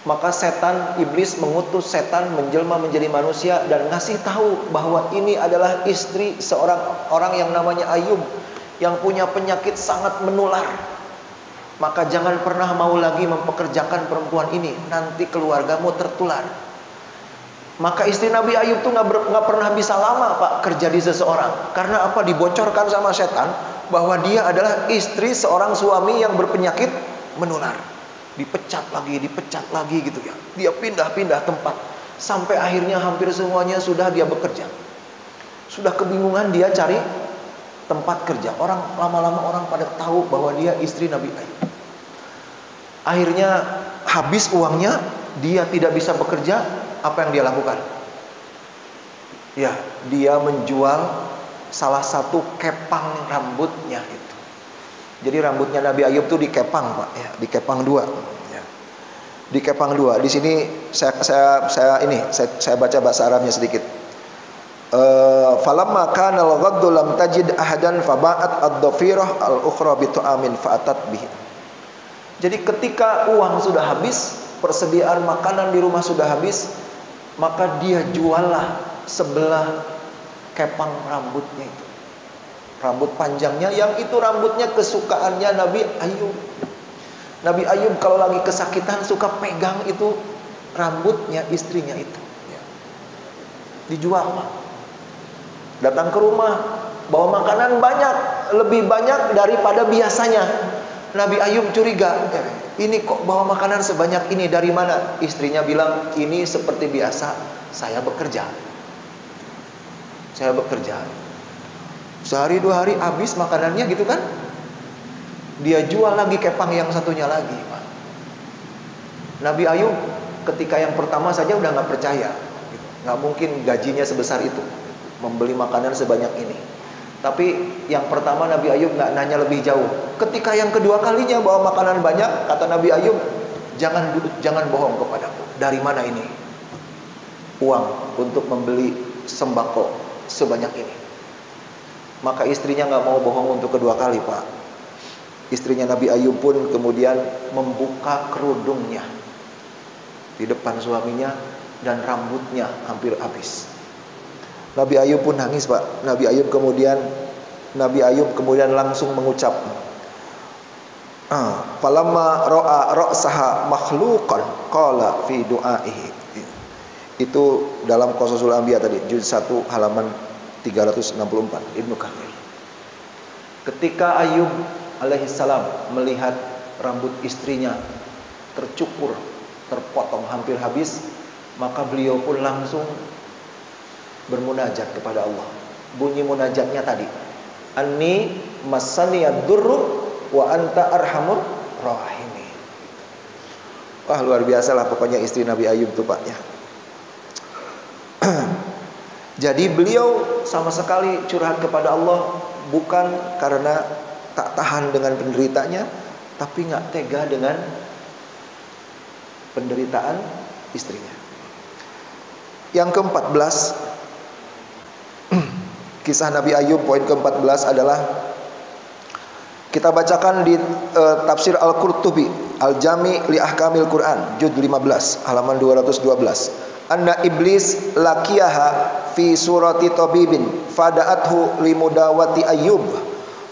maka setan, iblis mengutus setan menjelma menjadi manusia dan ngasih tahu bahwa ini adalah istri seorang orang yang namanya Ayub yang punya penyakit sangat menular. Maka jangan pernah mau lagi mempekerjakan perempuan ini, nanti keluargamu tertular. Maka istri Nabi Ayub tuh nggak pernah bisa lama Pak kerja di seseorang. Karena apa? Dibocorkan sama setan bahwa dia adalah istri seorang suami yang berpenyakit menular. Dipecat lagi gitu ya. Dia pindah-pindah tempat sampai akhirnya hampir semuanya sudah dia bekerja. Sudah kebingungan dia cari tempat kerja. Lama-lama orang pada tahu bahwa dia istri Nabi Ayub. Akhirnya habis uangnya, dia tidak bisa bekerja. Apa yang dia lakukan? Ya, dia menjual salah satu kepang rambutnya itu. Jadi rambutnya Nabi Ayub tuh dikepang Pak ya, dikepang dua. Ya. Dikepang dua. Di sini saya baca bahasa Arabnya sedikit. Falamma kana al-ghaddu lam tajid ahadan faba'at ad-dhafirah al-ukhra bi tu'amin fa'atat bihi. Jadi ketika uang sudah habis, persediaan makanan di rumah sudah habis, maka dia juallah sebelah kepang rambutnya itu. Rambut panjangnya yang itu rambutnya kesukaannya Nabi Ayub. Nabi Ayub kalau lagi kesakitan suka pegang itu rambutnya istrinya itu. Dijual. Datang ke rumah, bawa makanan banyak, lebih banyak daripada biasanya. Nabi Ayub curiga, ini kok bawa makanan sebanyak ini, dari mana? Istrinya bilang, ini seperti biasa, saya bekerja. Saya bekerja. Sehari dua hari habis makanannya gitu kan. Dia jual lagi kepang yang satunya lagi Pak. Nabi Ayub ketika yang pertama saja udah gak percaya, gak mungkin gajinya sebesar itu, membeli makanan sebanyak ini. Tapi yang pertama Nabi Ayub gak nanya lebih jauh. Ketika yang kedua kalinya bawa makanan banyak, kata Nabi Ayub, jangan bohong kepadaku. Dari mana ini uang untuk membeli sembako sebanyak ini? Maka istrinya gak mau bohong untuk kedua kali Pak. Istrinya Nabi Ayub pun kemudian membuka kerudungnya di depan suaminya dan rambutnya hampir habis. Nabi Ayub pun nangis Pak. Nabi Ayub kemudian langsung mengucap, falamma ra'a ra'saha makhluqan qala fi du'aihi. Itu dalam Qasasul Anbiya tadi, juz 1 halaman 364 Ibnu Katsir. Ketika Ayub alaihissalam melihat rambut istrinya tercukur, terpotong hampir habis, maka beliau pun langsung bermunajat kepada Allah. Bunyi munajatnya tadi, Anni massaniyad durru wa anta arhamur rahimin. Wah, luar biasa lah pokoknya istri Nabi Ayub itu, Pak, ya. Jadi beliau sama sekali curhat kepada Allah bukan karena tak tahan dengan penderitanya, tapi nggak tega dengan penderitaan istrinya. Yang ke-14, kisah Nabi Ayub, poin ke-14 adalah kita bacakan di tafsir Al-Qurtubi, Al-Jami li Ahkamil Quran, juz 15, halaman 212. Anna iblis laqiyaha fi surati tabibin fada'athu limudawati Ayyub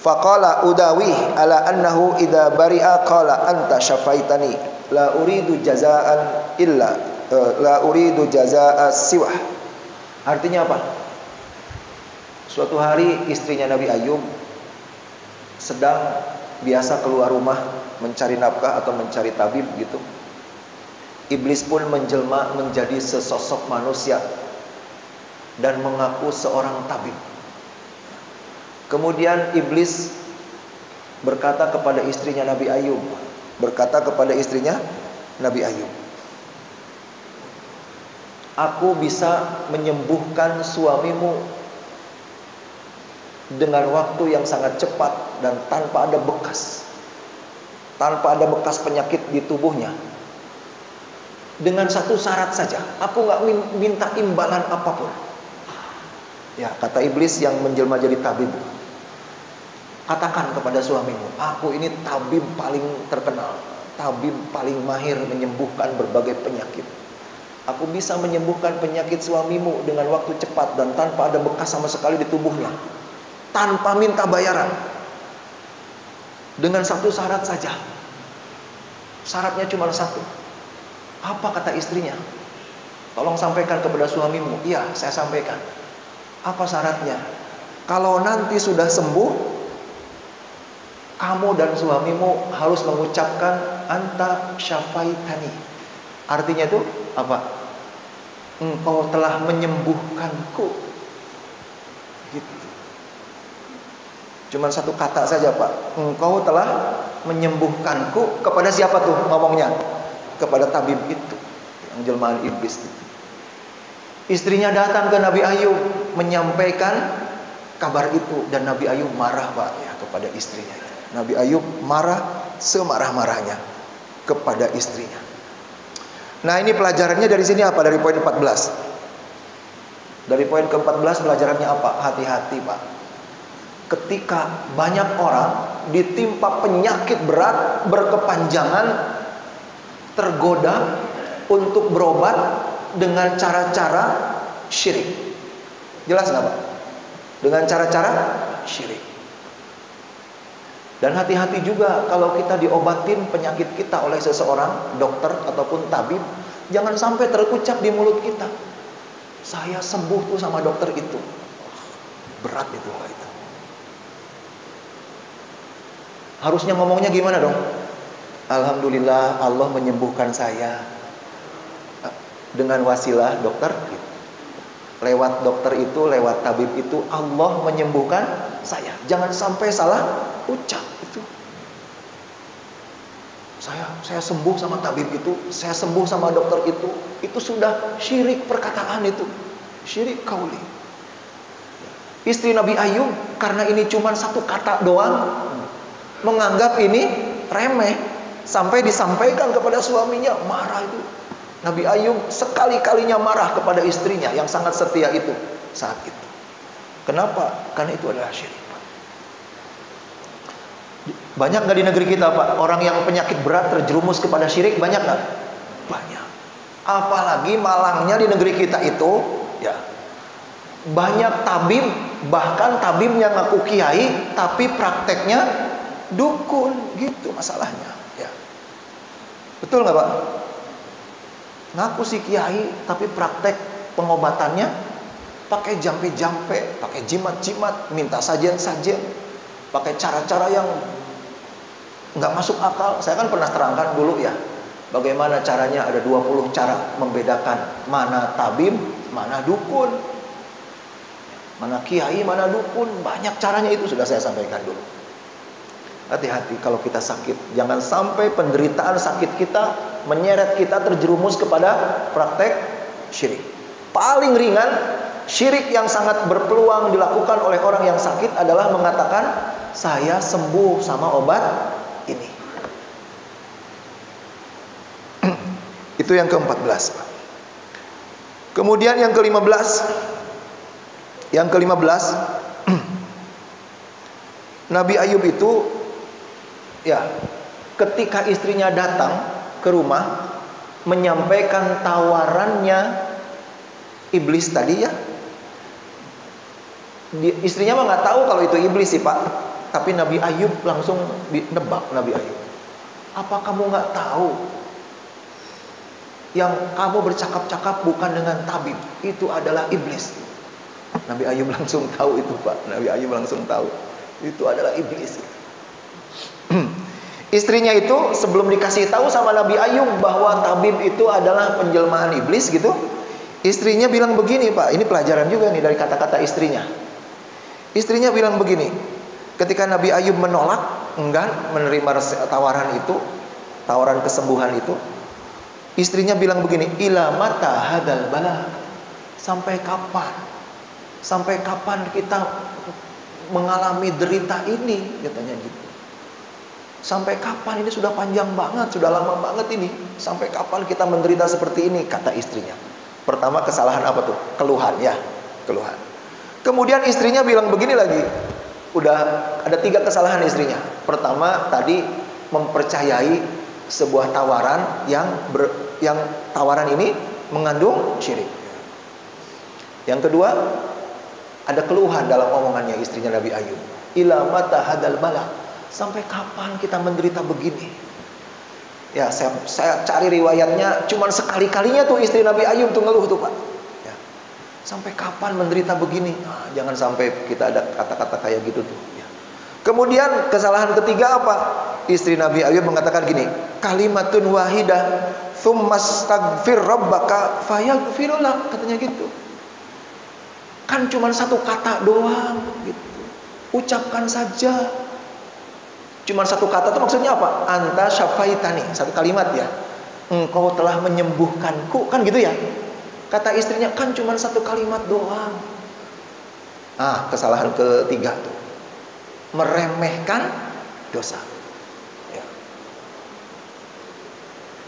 faqala udawi ala annahu idza bari'a qala anta syafaitani la uridu jazaan illa la uridu jazaa siwah. Artinya apa? Suatu hari istrinya Nabi Ayub sedang biasa keluar rumah mencari nafkah atau mencari tabib gitu. Iblis pun menjelma menjadi sesosok manusia dan mengaku seorang tabib. Kemudian iblis berkata kepada istrinya Nabi Ayub, aku bisa menyembuhkan suamimu dengan waktu yang sangat cepat dan tanpa ada bekas penyakit di tubuhnya. Dengan satu syarat saja, aku gak minta imbalan apapun. Ya, kata iblis yang menjelma jadi tabib, katakan kepada suamimu, aku ini tabib paling terkenal, tabib paling mahir menyembuhkan berbagai penyakit. Aku bisa menyembuhkan penyakit suamimu dengan waktu cepat dan tanpa ada bekas sama sekali di tubuhnya, tanpa minta bayaran. Dengan satu syarat saja. Syaratnya cuma satu. Apa kata istrinya? Tolong sampaikan kepada suamimu. Iya, saya sampaikan. Apa syaratnya? Kalau nanti sudah sembuh, kamu dan suamimu harus mengucapkan anta syafaitani. Artinya itu apa? Engkau telah menyembuhkanku. Gitu. Cuman satu kata saja, Pak. Engkau telah menyembuhkanku. Kepada siapa tuh ngomongnya? Kepada tabib itu, yang jelmaan iblis itu. Istrinya datang ke Nabi Ayub menyampaikan kabar itu, dan Nabi Ayub marah, Pak, ya, kepada istrinya. Nabi Ayub marah semarah-marahnya kepada istrinya. Nah, ini pelajarannya dari sini apa? Dari poin 14. Dari poin ke-14 pelajarannya apa? Hati-hati, Pak. Ketika banyak orang ditimpa penyakit berat berkepanjangan, tergoda untuk berobat dengan cara-cara syirik. Jelas nggak, Pak? Dengan cara-cara syirik. Dan hati-hati juga kalau kita diobatin penyakit kita oleh seseorang, dokter ataupun tabib, jangan sampai terucap di mulut kita, saya sembuh tuh sama dokter itu. Berat itu, Pak, itu. Harusnya ngomongnya gimana dong? Alhamdulillah Allah menyembuhkan saya dengan wasilah dokter. Lewat dokter itu, lewat tabib itu, Allah menyembuhkan saya. Jangan sampai salah ucap itu. Saya sembuh sama tabib itu, saya sembuh sama dokter itu. Itu sudah syirik perkataan itu. Syirik qauli. Istri Nabi Ayub karena ini cuma satu kata doang, menganggap ini remeh. Sampai disampaikan kepada suaminya, marah itu. Nabi Ayub sekali-kalinya marah kepada istrinya yang sangat setia itu saat itu. Kenapa? Karena itu adalah syirik. Banyak nggak di negeri kita, Pak, orang yang penyakit berat terjerumus kepada syirik? Banyak nggak? Banyak. Apalagi malangnya di negeri kita itu, ya, banyak tabib, bahkan tabibnya ngaku kiai, tapi prakteknya dukun, gitu masalahnya. Betul nggak, Pak? Ngaku si kiai, tapi praktek pengobatannya pakai jampe-jampe, pakai jimat-jimat, minta sajian-sajian, pakai cara-cara yang nggak masuk akal. Saya kan pernah terangkan dulu ya, bagaimana caranya ada 20 cara membedakan mana tabib, mana dukun, mana kiai, mana dukun. Banyak caranya itu sudah saya sampaikan dulu. Hati-hati kalau kita sakit. Jangan sampai penderitaan sakit kita menyeret kita terjerumus kepada praktek syirik. Paling ringan syirik yang sangat berpeluang dilakukan oleh orang yang sakit adalah mengatakan, saya sembuh sama obat ini. Itu yang ke-14. Kemudian yang ke-15. Yang ke-15, Nabi Ayub itu ketika istrinya datang ke rumah menyampaikan tawarannya iblis tadi istrinya mah nggak tahu kalau itu iblis sih Pak, tapi Nabi Ayub langsung nebak. Nabi Ayub, apa kamu nggak tahu yang kamu bercakap-cakap bukan dengan tabib, itu adalah iblis? Nabi Ayub langsung tahu itu Pak. Nabi Ayub langsung tahu itu adalah iblis. Istrinya itu sebelum dikasih tahu sama Nabi Ayub bahwa tabib itu adalah penjelmaan iblis gitu, istrinya bilang begini Pak. Ini pelajaran juga nih dari kata-kata istrinya. Istrinya bilang begini, ketika Nabi Ayub menolak, enggan menerima tawaran itu, tawaran kesembuhan itu, istrinya bilang begini, ila mata hadal bala, sampai kapan? Sampai kapan kita mengalami derita ini? Katanya gitu. Sampai kapan, ini sudah panjang banget, sudah lama banget ini. Sampai kapan kita menderita seperti ini? Kata istrinya. Pertama, kesalahan apa tuh? Keluhan ya, keluhan. Kemudian istrinya bilang begini lagi. Udah ada 3 kesalahan istrinya. Pertama, tadi mempercayai sebuah tawaran yang tawaran ini mengandung syirik. Yang kedua, ada keluhan dalam omongannya istrinya Nabi Ayub. Ila mata hadal bala, sampai kapan kita menderita begini? Ya, saya cari riwayatnya, cuman sekali-kalinya tuh istri Nabi Ayub tuh ngeluh tuh Pak. Ya. Sampai kapan menderita begini? Nah, jangan sampai kita ada kata-kata kayak gitu tuh. Ya. Kemudian kesalahan ketiga apa? Istri Nabi Ayub mengatakan gini, kalimatun wahidah, tsummastaghfir rabbaka fayaghfirulak, katanya gitu. Kan cuma satu kata doang gitu. Ucapkan saja. Cuma satu kata itu maksudnya apa? Anta syafaitani, satu kalimat ya. Engkau telah menyembuhkanku, kan gitu ya. Kata istrinya, kan cuma satu kalimat doang. Kesalahan ketiga tuh, meremehkan dosa. Ya.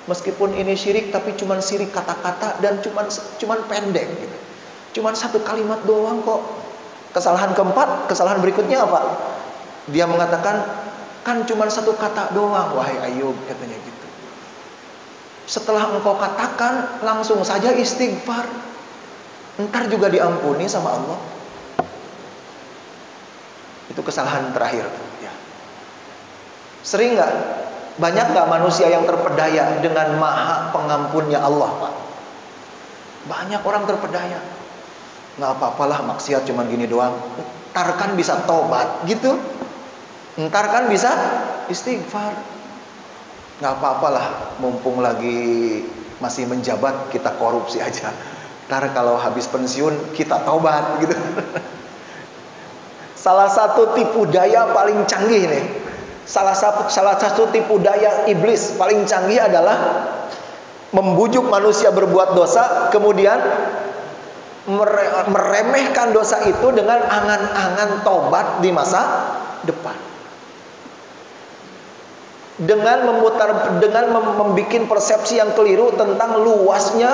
Meskipun ini syirik, tapi cuma syirik kata-kata dan cuma pendek gitu. Cuma satu kalimat doang kok. Kesalahan keempat, kesalahan berikutnya apa? Dia mengatakan, kan cuma satu kata doang, wahai Ayub, katanya gitu. Setelah engkau katakan, langsung saja istighfar. Ntar juga diampuni sama Allah. Itu kesalahan terakhir. Ya. Sering nggak? Banyak nggak manusia yang terpedaya dengan maha pengampunnya Allah, Pak? Banyak orang terpedaya. Nggak apa-apalah, maksiat cuma gini doang. Ntar kan bisa tobat, gitu. Ntar kan bisa istighfar. Nggak apa-apalah, mumpung lagi masih menjabat, kita korupsi aja. Ntar kalau habis pensiun, kita tobat gitu. Salah satu tipu daya paling canggih nih, salah satu tipu daya iblis paling canggih adalah membujuk manusia berbuat dosa, kemudian meremehkan dosa itu dengan angan-angan tobat di masa depan. Dengan membuat persepsi yang keliru tentang luasnya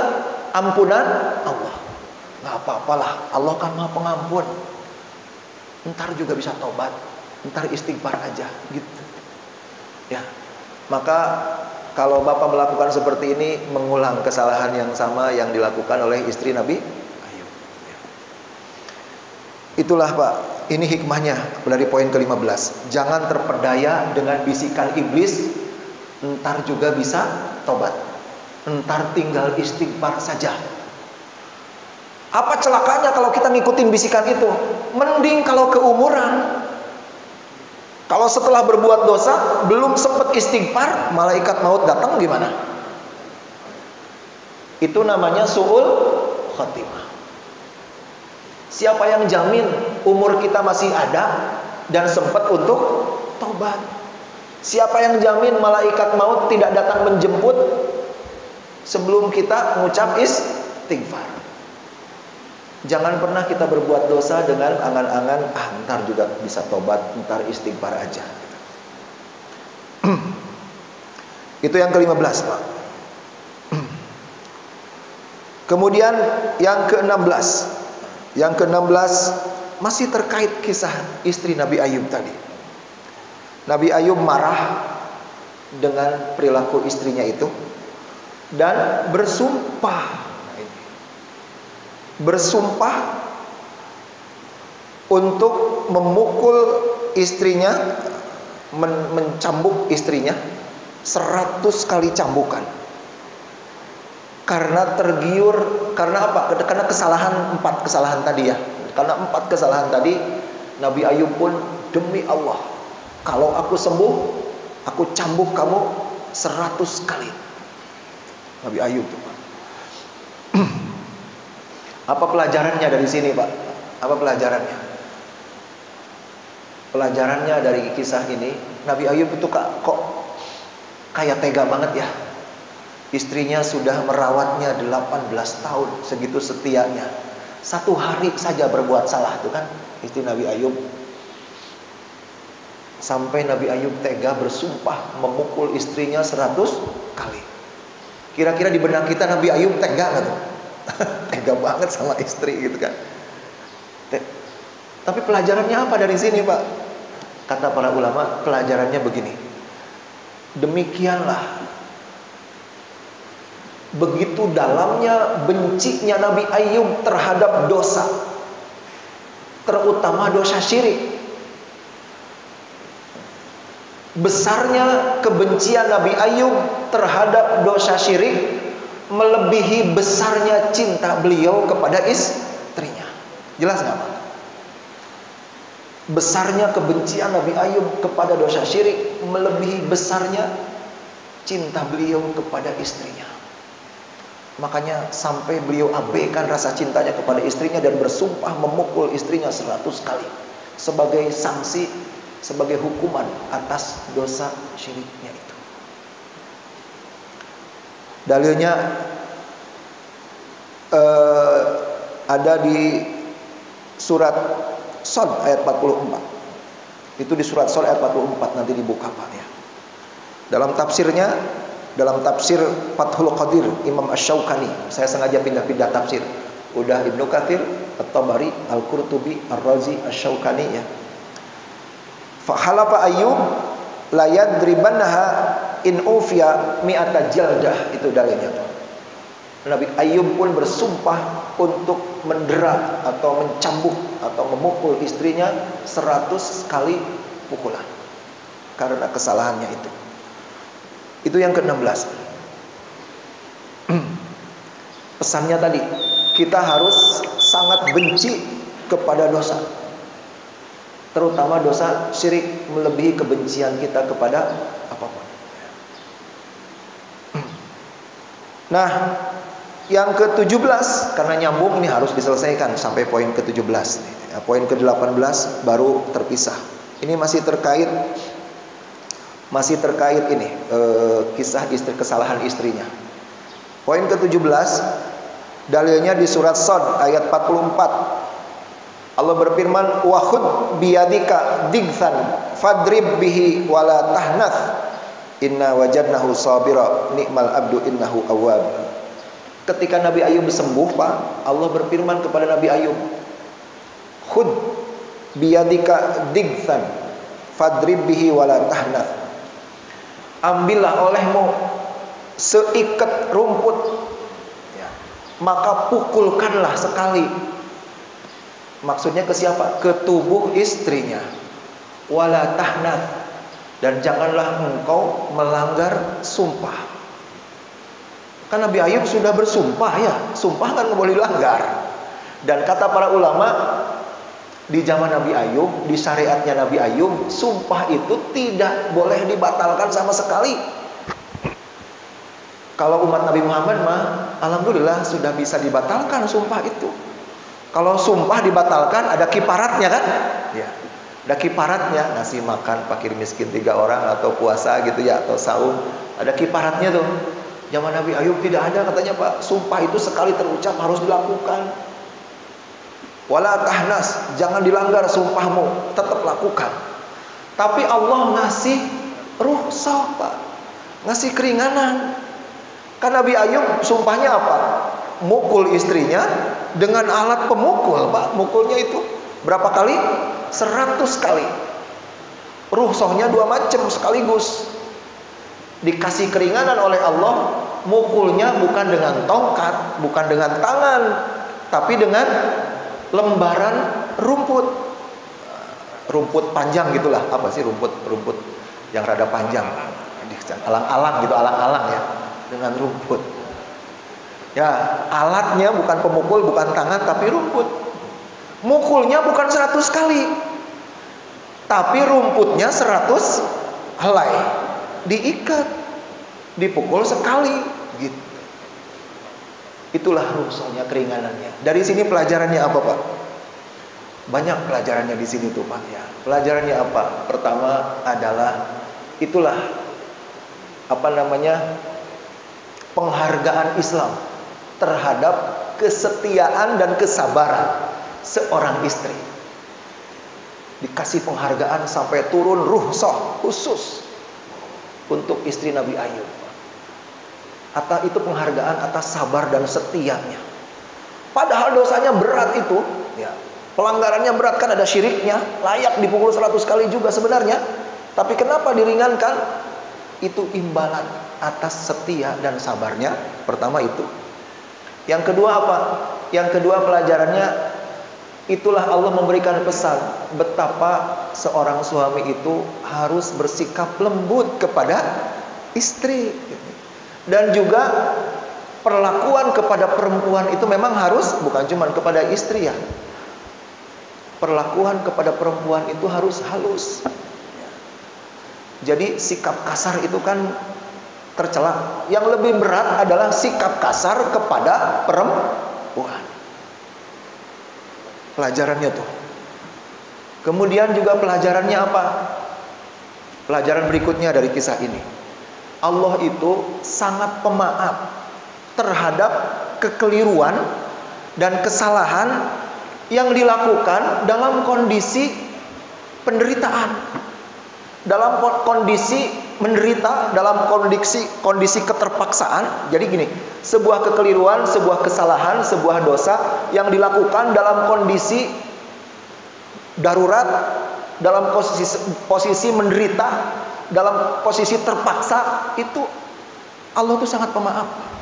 ampunan Allah. Nggak apa-apalah, Allah kan Maha Pengampun. Ntar juga bisa tobat, ntar istighfar aja, gitu. Ya, maka kalau Bapak melakukan seperti ini, mengulang kesalahan yang sama yang dilakukan oleh istri Nabi Ayub. Itulah Pak, ini hikmahnya dari poin ke-15. Jangan terpedaya dengan bisikan iblis, ntar juga bisa tobat. Ntar tinggal istighfar saja. Apa celakanya kalau kita ngikutin bisikan itu? Mending kalau keumuran. Kalau setelah berbuat dosa belum sempat istighfar, malaikat maut datang gimana? Itu namanya su'ul khatimah. Siapa yang jamin umur kita masih ada dan sempat untuk tobat? Siapa yang jamin malaikat maut tidak datang menjemput sebelum kita mengucap istighfar? Jangan pernah kita berbuat dosa dengan angan-angan, ntar juga bisa tobat, ntar istighfar aja. Itu yang ke-15, Pak. Kemudian yang ke-16. Yang ke-16 masih terkait kisah istri Nabi Ayub tadi. Nabi Ayub marah dengan perilaku istrinya itu dan bersumpah. Bersumpah untuk memukul istrinya, mencambuk istrinya 100 kali cambukan. Karena tergiur, karena apa? Karena kesalahan 4 kesalahan tadi ya. Karena 4 kesalahan tadi, Nabi Ayub pun, demi Allah, kalau aku sembuh, aku cambuk kamu 100 kali. Nabi Ayub tuh, Pak. Apa pelajarannya dari sini, Pak? Apa pelajarannya? Pelajarannya dari kisah ini, Nabi Ayub itu kok kayak tega banget ya. Istrinya sudah merawatnya 18 tahun, segitu setianya. 1 hari saja berbuat salah tuh kan istri Nabi Ayub. Sampai Nabi Ayub tega bersumpah memukul istrinya 100 kali. Kira-kira di benak kita Nabi Ayub tega gak tuh? Tega banget sama istri gitu kan. Tapi pelajarannya apa dari sini, Pak? Kata para ulama, pelajarannya begini. Demikianlah begitu dalamnya bencinya Nabi Ayub terhadap dosa, terutama dosa syirik. Besarnya kebencian Nabi Ayub terhadap dosa syirik melebihi besarnya cinta beliau kepada istrinya. Jelas nggak, Pak? Besarnya kebencian Nabi Ayub kepada dosa syirik melebihi besarnya cinta beliau kepada istrinya. Makanya sampai beliau abaikan rasa cintanya kepada istrinya dan bersumpah memukul istrinya 100 kali sebagai sanksi, sebagai hukuman atas dosa syiriknya itu. Dalilnya ada di surat Shad ayat 44. Itu di surat Shad ayat 44, nanti dibuka, Pak ya. Dalam tafsirnya, dalam tafsir Fathul Qadir Imam Asy-Syaukani, saya sengaja pindah-pindah tafsir. Udah Ibnu Katsir, At-Tabari, Al-Qurtubi, Ar-Razi, Asy-Syaukani ya. Fa halafa Ayyub la yadribannaha in ufiya mi'ata jaldah, itu dalilnya. Nabi Ayyub pun bersumpah untuk mendera atau mencambuk atau memukul istrinya 100 kali pukulan karena kesalahannya itu. Itu yang ke-16. Pesannya tadi, kita harus sangat benci kepada dosa, terutama dosa syirik melebihi kebencian kita kepada apapun. Nah, yang ke-17, karena nyambung ini harus diselesaikan sampai poin ke-17. Poin ke-18 baru terpisah. Ini masih terkait ini kisah istri, kesalahan istrinya. Poin ke-17 dalilnya di surat Shad ayat 44. Allah berfirman, wa khud biyadika digthan fadrib bihi wala tahnath inna wajadnahu sabira ni'mal abdu innahu awwab. Ketika Nabi Ayub sembuh, Pak, Allah berfirman kepada Nabi Ayub, khud biyadika digthan fadrib bihi wala tahnath. Ambillah olehmu seikat rumput, ya, maka pukulkanlah sekali. Maksudnya ke siapa? Ke tubuh istrinya. Wala tahnath, dan janganlah engkau melanggar sumpah. Kan Nabi Ayub sudah bersumpah ya, sumpah kan nggak boleh dilanggar. Dan kata para ulama, di zaman Nabi Ayub, di syariatnya Nabi Ayub, sumpah itu tidak boleh dibatalkan sama sekali. Kalau umat Nabi Muhammad mah, alhamdulillah sudah bisa dibatalkan sumpah itu. Kalau sumpah dibatalkan ada kiparatnya kan? Ya. Ada kiparatnya, ngasih makan fakir miskin 3 orang atau puasa gitu ya, atau saum. Ada kiparatnya tuh. Zaman Nabi Ayub tidak ada katanya Pak. Sumpah itu sekali terucap harus dilakukan. Wala tahnas, jangan dilanggar sumpahmu, tetap lakukan. Tapi Allah ngasih rukhsah Pak. Ngasih keringanan. Kan Nabi Ayub sumpahnya apa? Mukul istrinya dengan alat pemukul Pak. Mukulnya itu berapa kali? 100 kali. Rukhsahnya 2 macam sekaligus. Dikasih keringanan oleh Allah. Mukulnya bukan dengan tongkat, bukan dengan tangan, tapi dengan lembaran rumput. Rumput panjang gitulah. Apa sih rumput yang rada panjang? Alang-alang gitu, alang-alang ya. Dengan rumput. Ya, alatnya bukan pemukul, bukan tangan, tapi rumput. Mukulnya bukan 100 kali, tapi rumputnya 100 helai. Diikat, dipukul sekali gitu. Itulah rukhsahnya, keringanannya. Dari sini pelajarannya apa Pak? Banyak pelajarannya di sini tuh Pak ya. Pelajarannya apa? Pertama adalah itulah penghargaan Islam terhadap kesetiaan dan kesabaran seorang istri. Dikasih penghargaan sampai turun rukhsah khusus untuk istri Nabi Ayub. Itu penghargaan atas sabar dan setianya. Padahal dosanya berat itu, ya. Pelanggarannya berat, kan ada syiriknya, layak dipukul 100 kali juga sebenarnya. Tapi kenapa diringankan? Itu imbalan atas setia dan sabarnya. Pertama itu. Yang kedua apa? Yang kedua pelajarannya, itulah Allah memberikan pesan betapa seorang suami itu harus bersikap lembut kepada istri. Dan juga perlakuan kepada perempuan itu memang harus, bukan cuma kepada istri ya. Perlakuan kepada perempuan itu harus halus. Jadi sikap kasar itu kan tercela. Yang lebih berat adalah sikap kasar kepada perempuan. Pelajarannya tuh. Kemudian juga pelajarannya apa? Pelajaran berikutnya dari kisah ini. Allah itu sangat pemaaf terhadap kekeliruan dan kesalahan yang dilakukan dalam kondisi penderitaan, dalam kondisi menderita, dalam kondisi keterpaksaan. Jadi gini, sebuah kekeliruan, sebuah kesalahan, sebuah dosa yang dilakukan dalam kondisi darurat, dalam posisi menderita, dalam posisi terpaksa, itu Allah itu sangat pemaaf.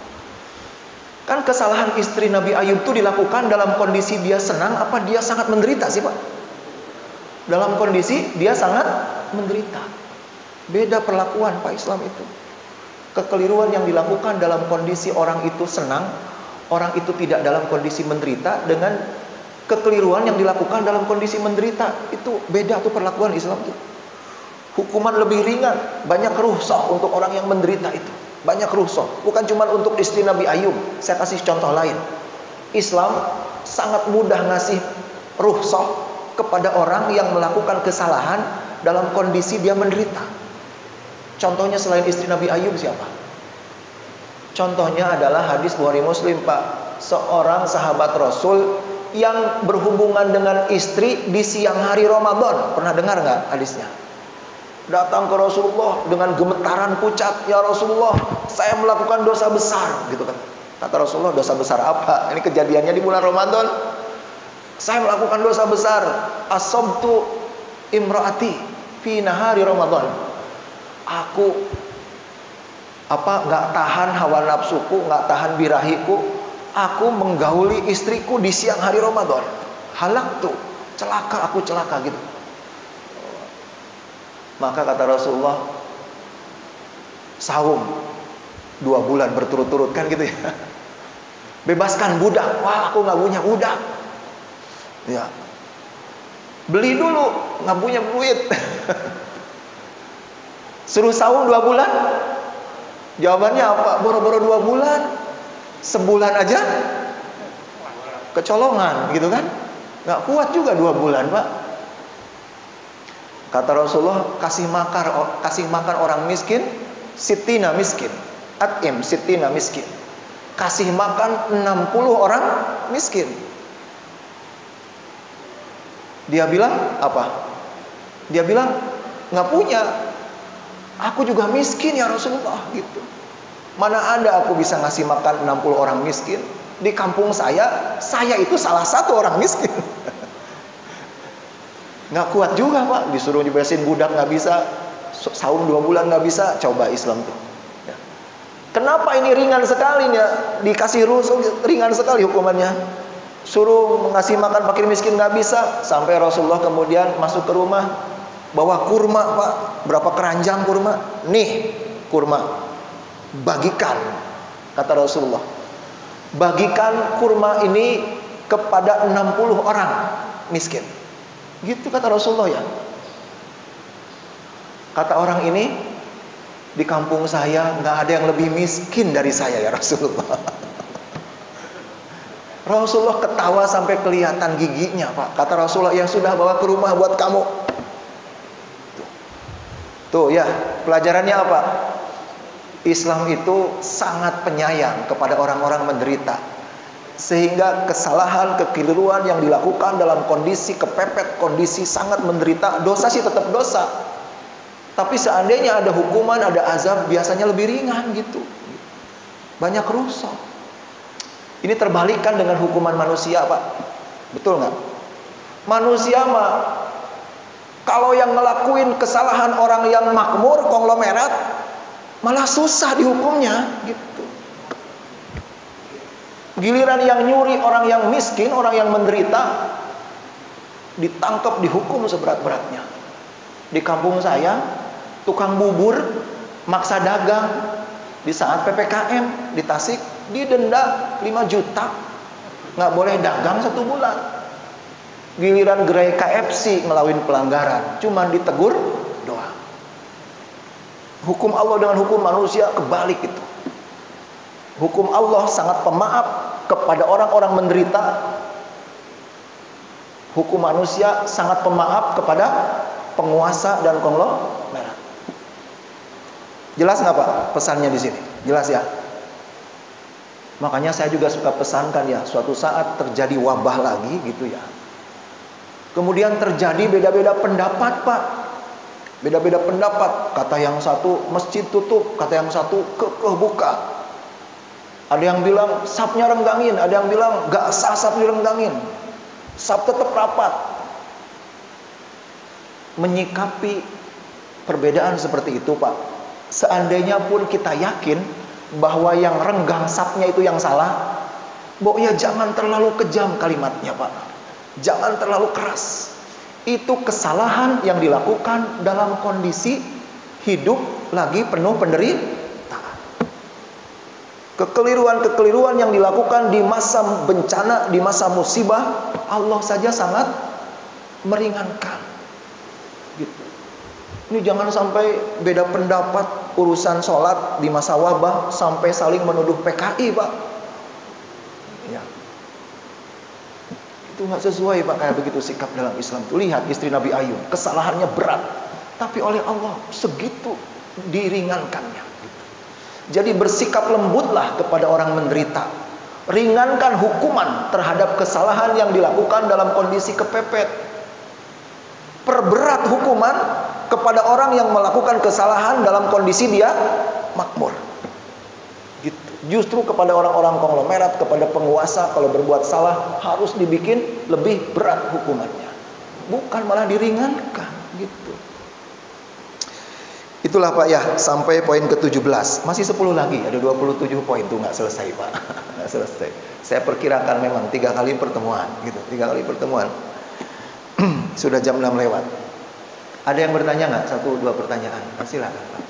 Kan kesalahan istri Nabi Ayub itu dilakukan dalam kondisi dia senang apa dia sangat menderita sih Pak? Dalam kondisi dia sangat menderita. Beda perlakuan Pak Islam itu. Kekeliruan yang dilakukan dalam kondisi orang itu senang, orang itu tidak dalam kondisi menderita, dengan kekeliruan yang dilakukan dalam kondisi menderita, itu beda tuh perlakuan Islam tuh. Hukuman lebih ringan, banyak rukhsah untuk orang yang menderita itu. Banyak rukhsah, bukan cuma untuk istri Nabi Ayub. Saya kasih contoh lain. Islam sangat mudah ngasih rukhsah kepada orang yang melakukan kesalahan dalam kondisi dia menderita. Contohnya selain istri Nabi Ayub siapa? Contohnya adalah hadis Bukhari Muslim Pak. Seorang sahabat Rasul yang berhubungan dengan istri di siang hari Ramadan. Pernah dengar nggak hadisnya? Datang ke Rasulullah dengan gemetaran pucat, "Ya Rasulullah, saya melakukan dosa besar," gitu kan. Kata Rasulullah, "Dosa besar apa?" Ini kejadiannya di bulan Ramadan. "Saya melakukan dosa besar. Asabtu imraati fi nahari Ramadan." Aku nggak tahan hawa nafsuku, nggak tahan birahiku. Aku menggauli istriku di siang hari Ramadan. Halak tuh, aku celaka gitu. Maka kata Rasulullah, saum 2 bulan berturut-turut kan gitu ya. Bebaskan budak. Wah, aku nggak punya budak. Ya, beli dulu, nggak punya duit. Suruh saum 2 bulan. Jawabannya apa? Boro-boro 2 bulan. Sebulan aja kecolongan gitu kan. Nggak kuat juga 2 bulan Pak. Kata Rasulullah, kasih makan orang miskin, sitina miskin. At'im sitina miskin. Kasih makan 60 orang miskin. Dia bilang apa? Dia bilang, nggak punya. Aku juga miskin ya Rasulullah gitu. Mana ada aku bisa ngasih makan 60 orang miskin? Di kampung saya itu salah satu orang miskin. Nggak kuat juga Pak, disuruh diberesin budak nggak bisa, saum 2 bulan nggak bisa. Coba Islam tuh ya. Kenapa ini ringan sekali ya? Dikasih rusuh ringan sekali hukumannya. Suruh ngasih makan fakir miskin nggak bisa. Sampai Rasulullah kemudian masuk ke rumah, bawa kurma Pak, berapa keranjang kurma. Nih kurma, bagikan, kata Rasulullah. Bagikan kurma ini kepada 60 orang miskin. Gitu kata Rasulullah ya. Kata orang ini, di kampung saya nggak ada yang lebih miskin dari saya ya Rasulullah. Rasulullah ketawa sampai kelihatan giginya Pak. Kata Rasulullah, yang sudah bawa ke rumah buat kamu. Tuh ya, pelajarannya apa? Islam itu sangat penyayang kepada orang-orang menderita. Sehingga kesalahan, kekeliruan yang dilakukan dalam kondisi kepepet, kondisi sangat menderita, dosa sih tetap dosa. Tapi seandainya ada hukuman, ada azab, biasanya lebih ringan gitu. Banyak rusuh. Ini terbalikkan dengan hukuman manusia Pak. Betul nggak? Manusia mah, kalau yang ngelakuin kesalahan orang yang makmur, konglomerat, malah susah dihukumnya gitu. Giliran yang nyuri orang yang miskin, orang yang menderita, ditangkap, dihukum seberat-beratnya. Di kampung saya, tukang bubur maksa dagang di saat PPKM di Tasik, didenda 5 juta, nggak boleh dagang 1 bulan. Giliran gerai KFC ngelakuin pelanggaran, cuman ditegur doang. Hukum Allah dengan hukum manusia kebalik itu. Hukum Allah sangat pemaaf kepada orang-orang menderita. Hukum manusia sangat pemaaf kepada penguasa dan konglomerat. Jelas nggak Pak pesannya di sini? Jelas ya. Makanya saya juga suka pesankan ya, suatu saat terjadi wabah lagi gitu ya. Kemudian terjadi beda-beda pendapat Pak. Beda-beda pendapat. Kata yang satu masjid tutup, kata yang satu kekeh buka. Ada yang bilang sapnya renggangin, ada yang bilang gak sah sap direnggangin, sap tetap rapat. Menyikapi perbedaan seperti itu Pak, seandainya pun kita yakin bahwa yang renggang sapnya itu yang salah, ya jangan terlalu kejam kalimatnya Pak, jangan terlalu keras. Itu kesalahan yang dilakukan dalam kondisi hidup lagi penuh penderitaan. Kekeliruan-kekeliruan yang dilakukan di masa bencana, di masa musibah, Allah saja sangat meringankan. Gitu. Ini jangan sampai beda pendapat urusan sholat di masa wabah sampai saling menuduh PKI Pak. Ya. Itu nggak sesuai Pak kayak begitu sikap dalam Islam. Tuh lihat istri Nabi Ayub, kesalahannya berat, tapi oleh Allah segitu diringankannya. Jadi bersikap lembutlah kepada orang menderita. Ringankan hukuman terhadap kesalahan yang dilakukan dalam kondisi kepepet. Perberat hukuman kepada orang yang melakukan kesalahan dalam kondisi dia makmur. Gitu. Justru kepada orang-orang konglomerat, kepada penguasa, kalau berbuat salah harus dibikin lebih berat hukumannya. Bukan malah diringankan gitu. Itulah Pak ya, sampai poin ke-17. Masih 10 lagi, ada 27 poin tuh nggak selesai Pak. Nggak selesai. Saya perkirakan memang 3 kali pertemuan gitu, 3 kali pertemuan. Sudah jam 6 lewat. Ada yang bertanya nggak? 1-2 pertanyaan. Silakan Pak.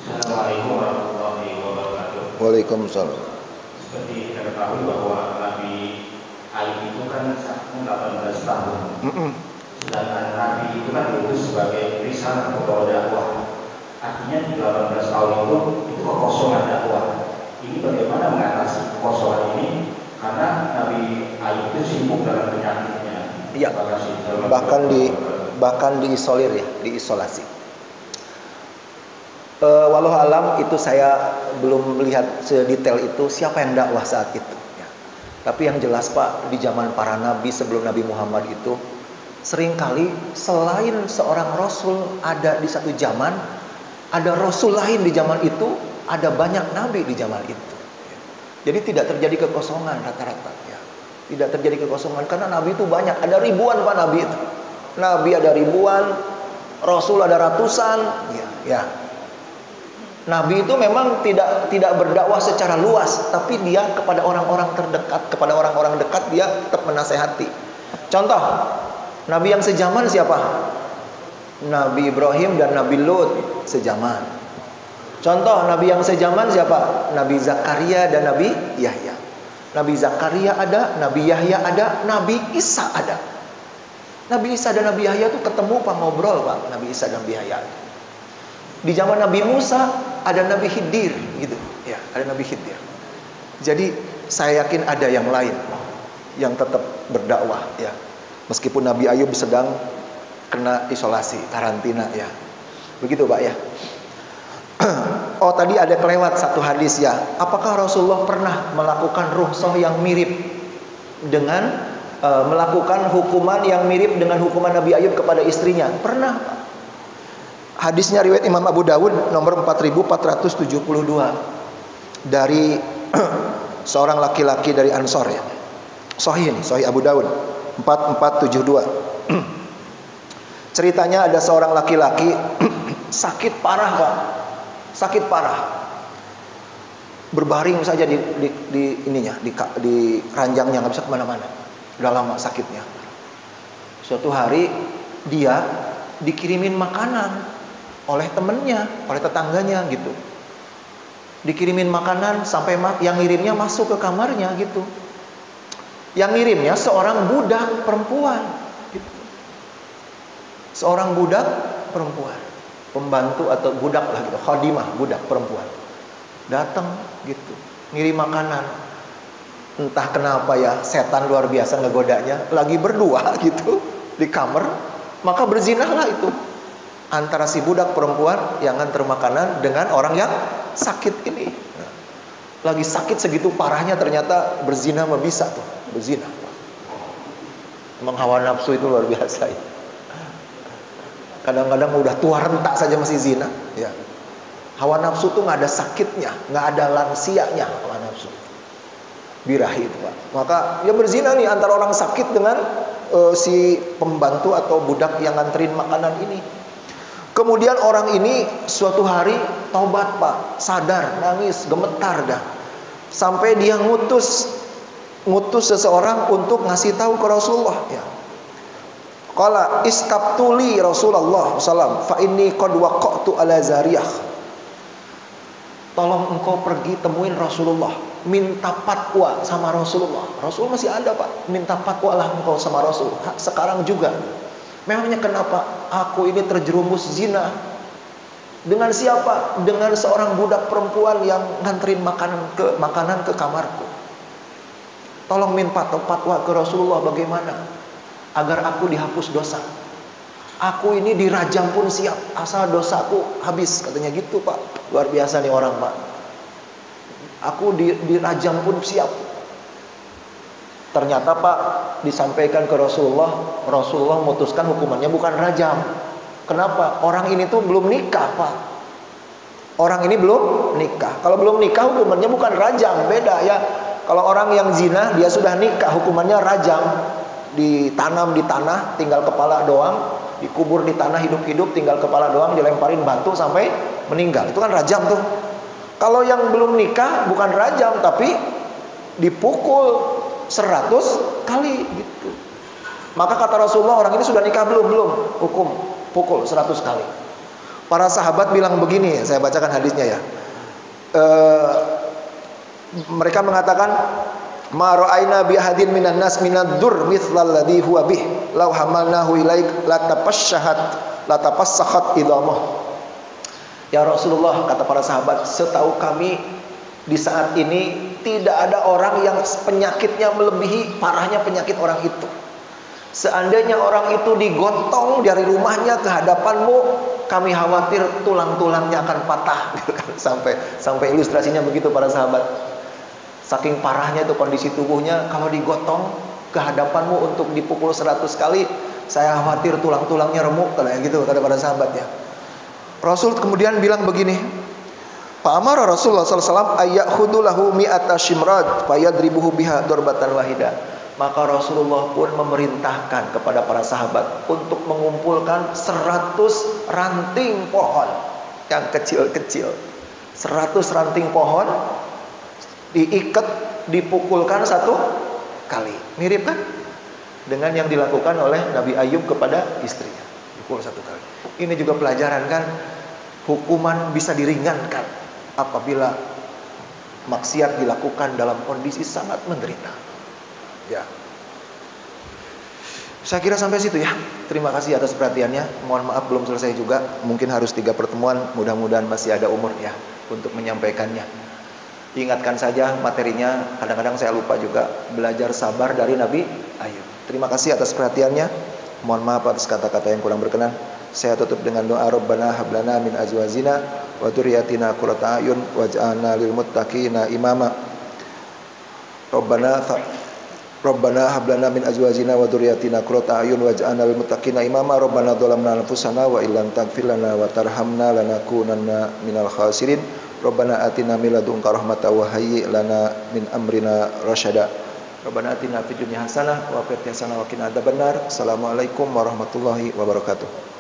Assalamualaikum warahmatullahi wabarakatuh. Waalaikumsalam. Seperti kita ketahui bahwa Nabi Ayub itu kan 18 tahun Sedangkan Nabi itu kan diutus sebagai risalah pembawa dakwah. Artinya di 18 tahun itu kekosongan dakwah. Ini bagaimana mengatasi kekosongan ini? Karena Nabi Ayub itu sibuk dalam penyakitnya. Iya. Bahkan diisolir ya, diisolasi. Walau alam itu saya belum melihat sedetail itu siapa yang dakwah saat itu. Ya. Tapi yang jelas Pak, di zaman para nabi sebelum Nabi Muhammad itu seringkali selain seorang rasul ada di satu zaman, ada rasul lain di zaman itu, ada banyak nabi di zaman itu. Jadi tidak terjadi kekosongan rata-rata. Ya. Tidak terjadi kekosongan karena nabi itu banyak, ada ribuan Pak nabi itu. Nabi ada ribuan, rasul ada ratusan. Ya. Nabi itu memang tidak berdakwah secara luas, tapi dia kepada orang-orang terdekat, kepada orang-orang dekat dia tetap menasehati. Contoh, Nabi yang sejaman siapa? Nabi Ibrahim dan Nabi Lut sejaman. Contoh, Nabi yang sejaman siapa? Nabi Zakaria dan Nabi Yahya. Nabi Zakaria ada, Nabi Yahya ada, Nabi Isa ada. Nabi Isa dan Nabi Yahya itu ketemu Pak, ngobrol Pak, Nabi Isa dan Nabi Yahya. Di zaman Nabi Musa ada Nabi Khidir gitu. Ya, ada Nabi Khidir. Jadi saya yakin ada yang lain yang tetap berdakwah ya. Meskipun Nabi Ayub sedang kena isolasi, karantina ya. Begitu Pak ya. Oh tadi ada kelewat satu hadis ya. Apakah Rasulullah pernah melakukan rukhsah yang mirip dengan melakukan hukuman yang mirip dengan hukuman Nabi Ayub kepada istrinya? Pernah Pak. Hadisnya riwayat Imam Abu Dawud nomor 4472 dari seorang laki-laki dari Ansor ya. Sahih ini, Sahih Abu Dawud 4472. Ceritanya ada seorang laki-laki sakit parah Pak. Sakit parah. Berbaring saja di ininya, di ranjangnya, nggak bisa kemana-mana. Udah lama sakitnya. Suatu hari dia dikirimin makanan oleh temennya, oleh tetangganya gitu. Dikirimin makanan sampai yang ngirimnya masuk ke kamarnya gitu. Yang ngirimnya seorang budak perempuan gitu. Seorang budak perempuan, pembantu atau budak lah gitu, khadimah, budak perempuan. Datang gitu, ngirim makanan. Entah kenapa ya, setan luar biasa ngegodanya, lagi berdua gitu di kamar, maka berzinahlah itu antara si budak perempuan yang nganter makanan dengan orang yang sakit ini. Nah, lagi sakit segitu parahnya ternyata berzina bisa tuh, berzina. Emang hawa nafsu itu luar biasa ya. Kadang-kadang udah tua rentak saja masih zina. Ya. Hawa nafsu tuh nggak ada sakitnya, nggak ada lansianya hawa nafsu. Birahi itu Pak. Maka ya berzina nih antara orang sakit dengan si pembantu atau budak yang nganterin makanan ini. Kemudian orang ini suatu hari taubat Pak, sadar, nangis, gemetar dah. Sampai dia ngutus seseorang untuk ngasih tahu ke Rasulullah ya. Qala istaqtuli Rasulullah sallam fa inni qad waqa'tu ala zariyah. Tolong engkau pergi temuin Rasulullah, minta fatwa sama Rasulullah. Rasul masih ada Pak, minta fatwa lah engkau sama Rasul. Sekarang juga. Memangnya kenapa aku ini terjerumus zina? Dengan siapa? Dengan seorang budak perempuan yang nganterin makanan ke kamarku. Tolong minta fatwa ke Rasulullah bagaimana agar aku dihapus dosa. Aku ini dirajam pun siap, asal dosaku habis, katanya gitu Pak. Luar biasa nih orang Pak. Aku dirajam pun siap. Ternyata Pak disampaikan ke Rasulullah, Rasulullah memutuskan hukumannya bukan rajam. Kenapa? Orang ini tuh belum nikah Pak. Orang ini belum nikah. Kalau belum nikah hukumannya bukan rajam, beda ya. Kalau orang yang zina dia sudah nikah hukumannya rajam. Ditanam di tanah tinggal kepala doang, dikubur di tanah hidup-hidup tinggal kepala doang, dilemparin batu sampai meninggal. Itu kan rajam tuh. Kalau yang belum nikah bukan rajam tapi dipukul 100 kali gitu. Maka kata Rasulullah, orang ini sudah nikah belum? Belum. Hukum pukul 100 kali. Para sahabat bilang begini, saya bacakan hadisnya ya. Mereka mengatakan, Ma ra'ayna bi ahadin minan nas minad dur mithlal ladzi huwa bih law hamalnahu ilaik latapassahat idamah. Ya Rasulullah, kata para sahabat, setahu kami di saat ini tidak ada orang yang penyakitnya melebihi parahnya penyakit orang itu. Seandainya orang itu digotong dari rumahnya ke hadapanmu, kami khawatir tulang-tulangnya akan patah. Sampai ilustrasinya begitu para sahabat. Saking parahnya itu kondisi tubuhnya, kalau digotong ke hadapanmu untuk dipukul 100 kali, saya khawatir tulang-tulangnya remuk, kayak gitu kata para sahabat ya. Rasul kemudian bilang begini, Fa'amara Rasulullah SAW ayyakhudhu lahu mi'ata shimrad fayadribuhu biha darbatan wahidah. Maka Rasulullah pun memerintahkan kepada para sahabat untuk mengumpulkan 100 ranting pohon yang kecil-kecil. 100 ranting pohon diikat, dipukulkan satu kali. Mirip kan dengan yang dilakukan oleh Nabi Ayub kepada istrinya, pukul satu kali. Ini juga pelajaran kan, hukuman bisa diringankan apabila maksiat dilakukan dalam kondisi sangat menderita. Ya. Saya kira sampai situ ya. Terima kasih atas perhatiannya. Mohon maaf belum selesai juga. Mungkin harus 3 pertemuan. Mudah-mudahan masih ada umur ya untuk menyampaikannya. Ingatkan saja materinya. Kadang-kadang saya lupa juga. Belajar sabar dari Nabi Ayub. Terima kasih atas perhatiannya. Mohon maaf atas kata-kata yang kurang berkenan. Saya tutup dengan doa, Rabbana hablana min azwajina wa dzurriyyatina qurrata a'yun waj'alna lil muttaqina imama. Rabbana hablana min azwajina wa dzurriyyatina qurrata a'yun waj'alna lil muttaqina imama. Rabbana dzalamna anfusana wa illam taghfir lana wa tarhamna lanakunanna minal khasirin. Rabbana atina min ladunka rahmatan wa hayyi' lana min amrina rasyada. Rabbana atina fid dunya hasanah wa fil akhirati hasanah wa qina adzabannar. Assalamualaikum warahmatullahi wabarakatuh.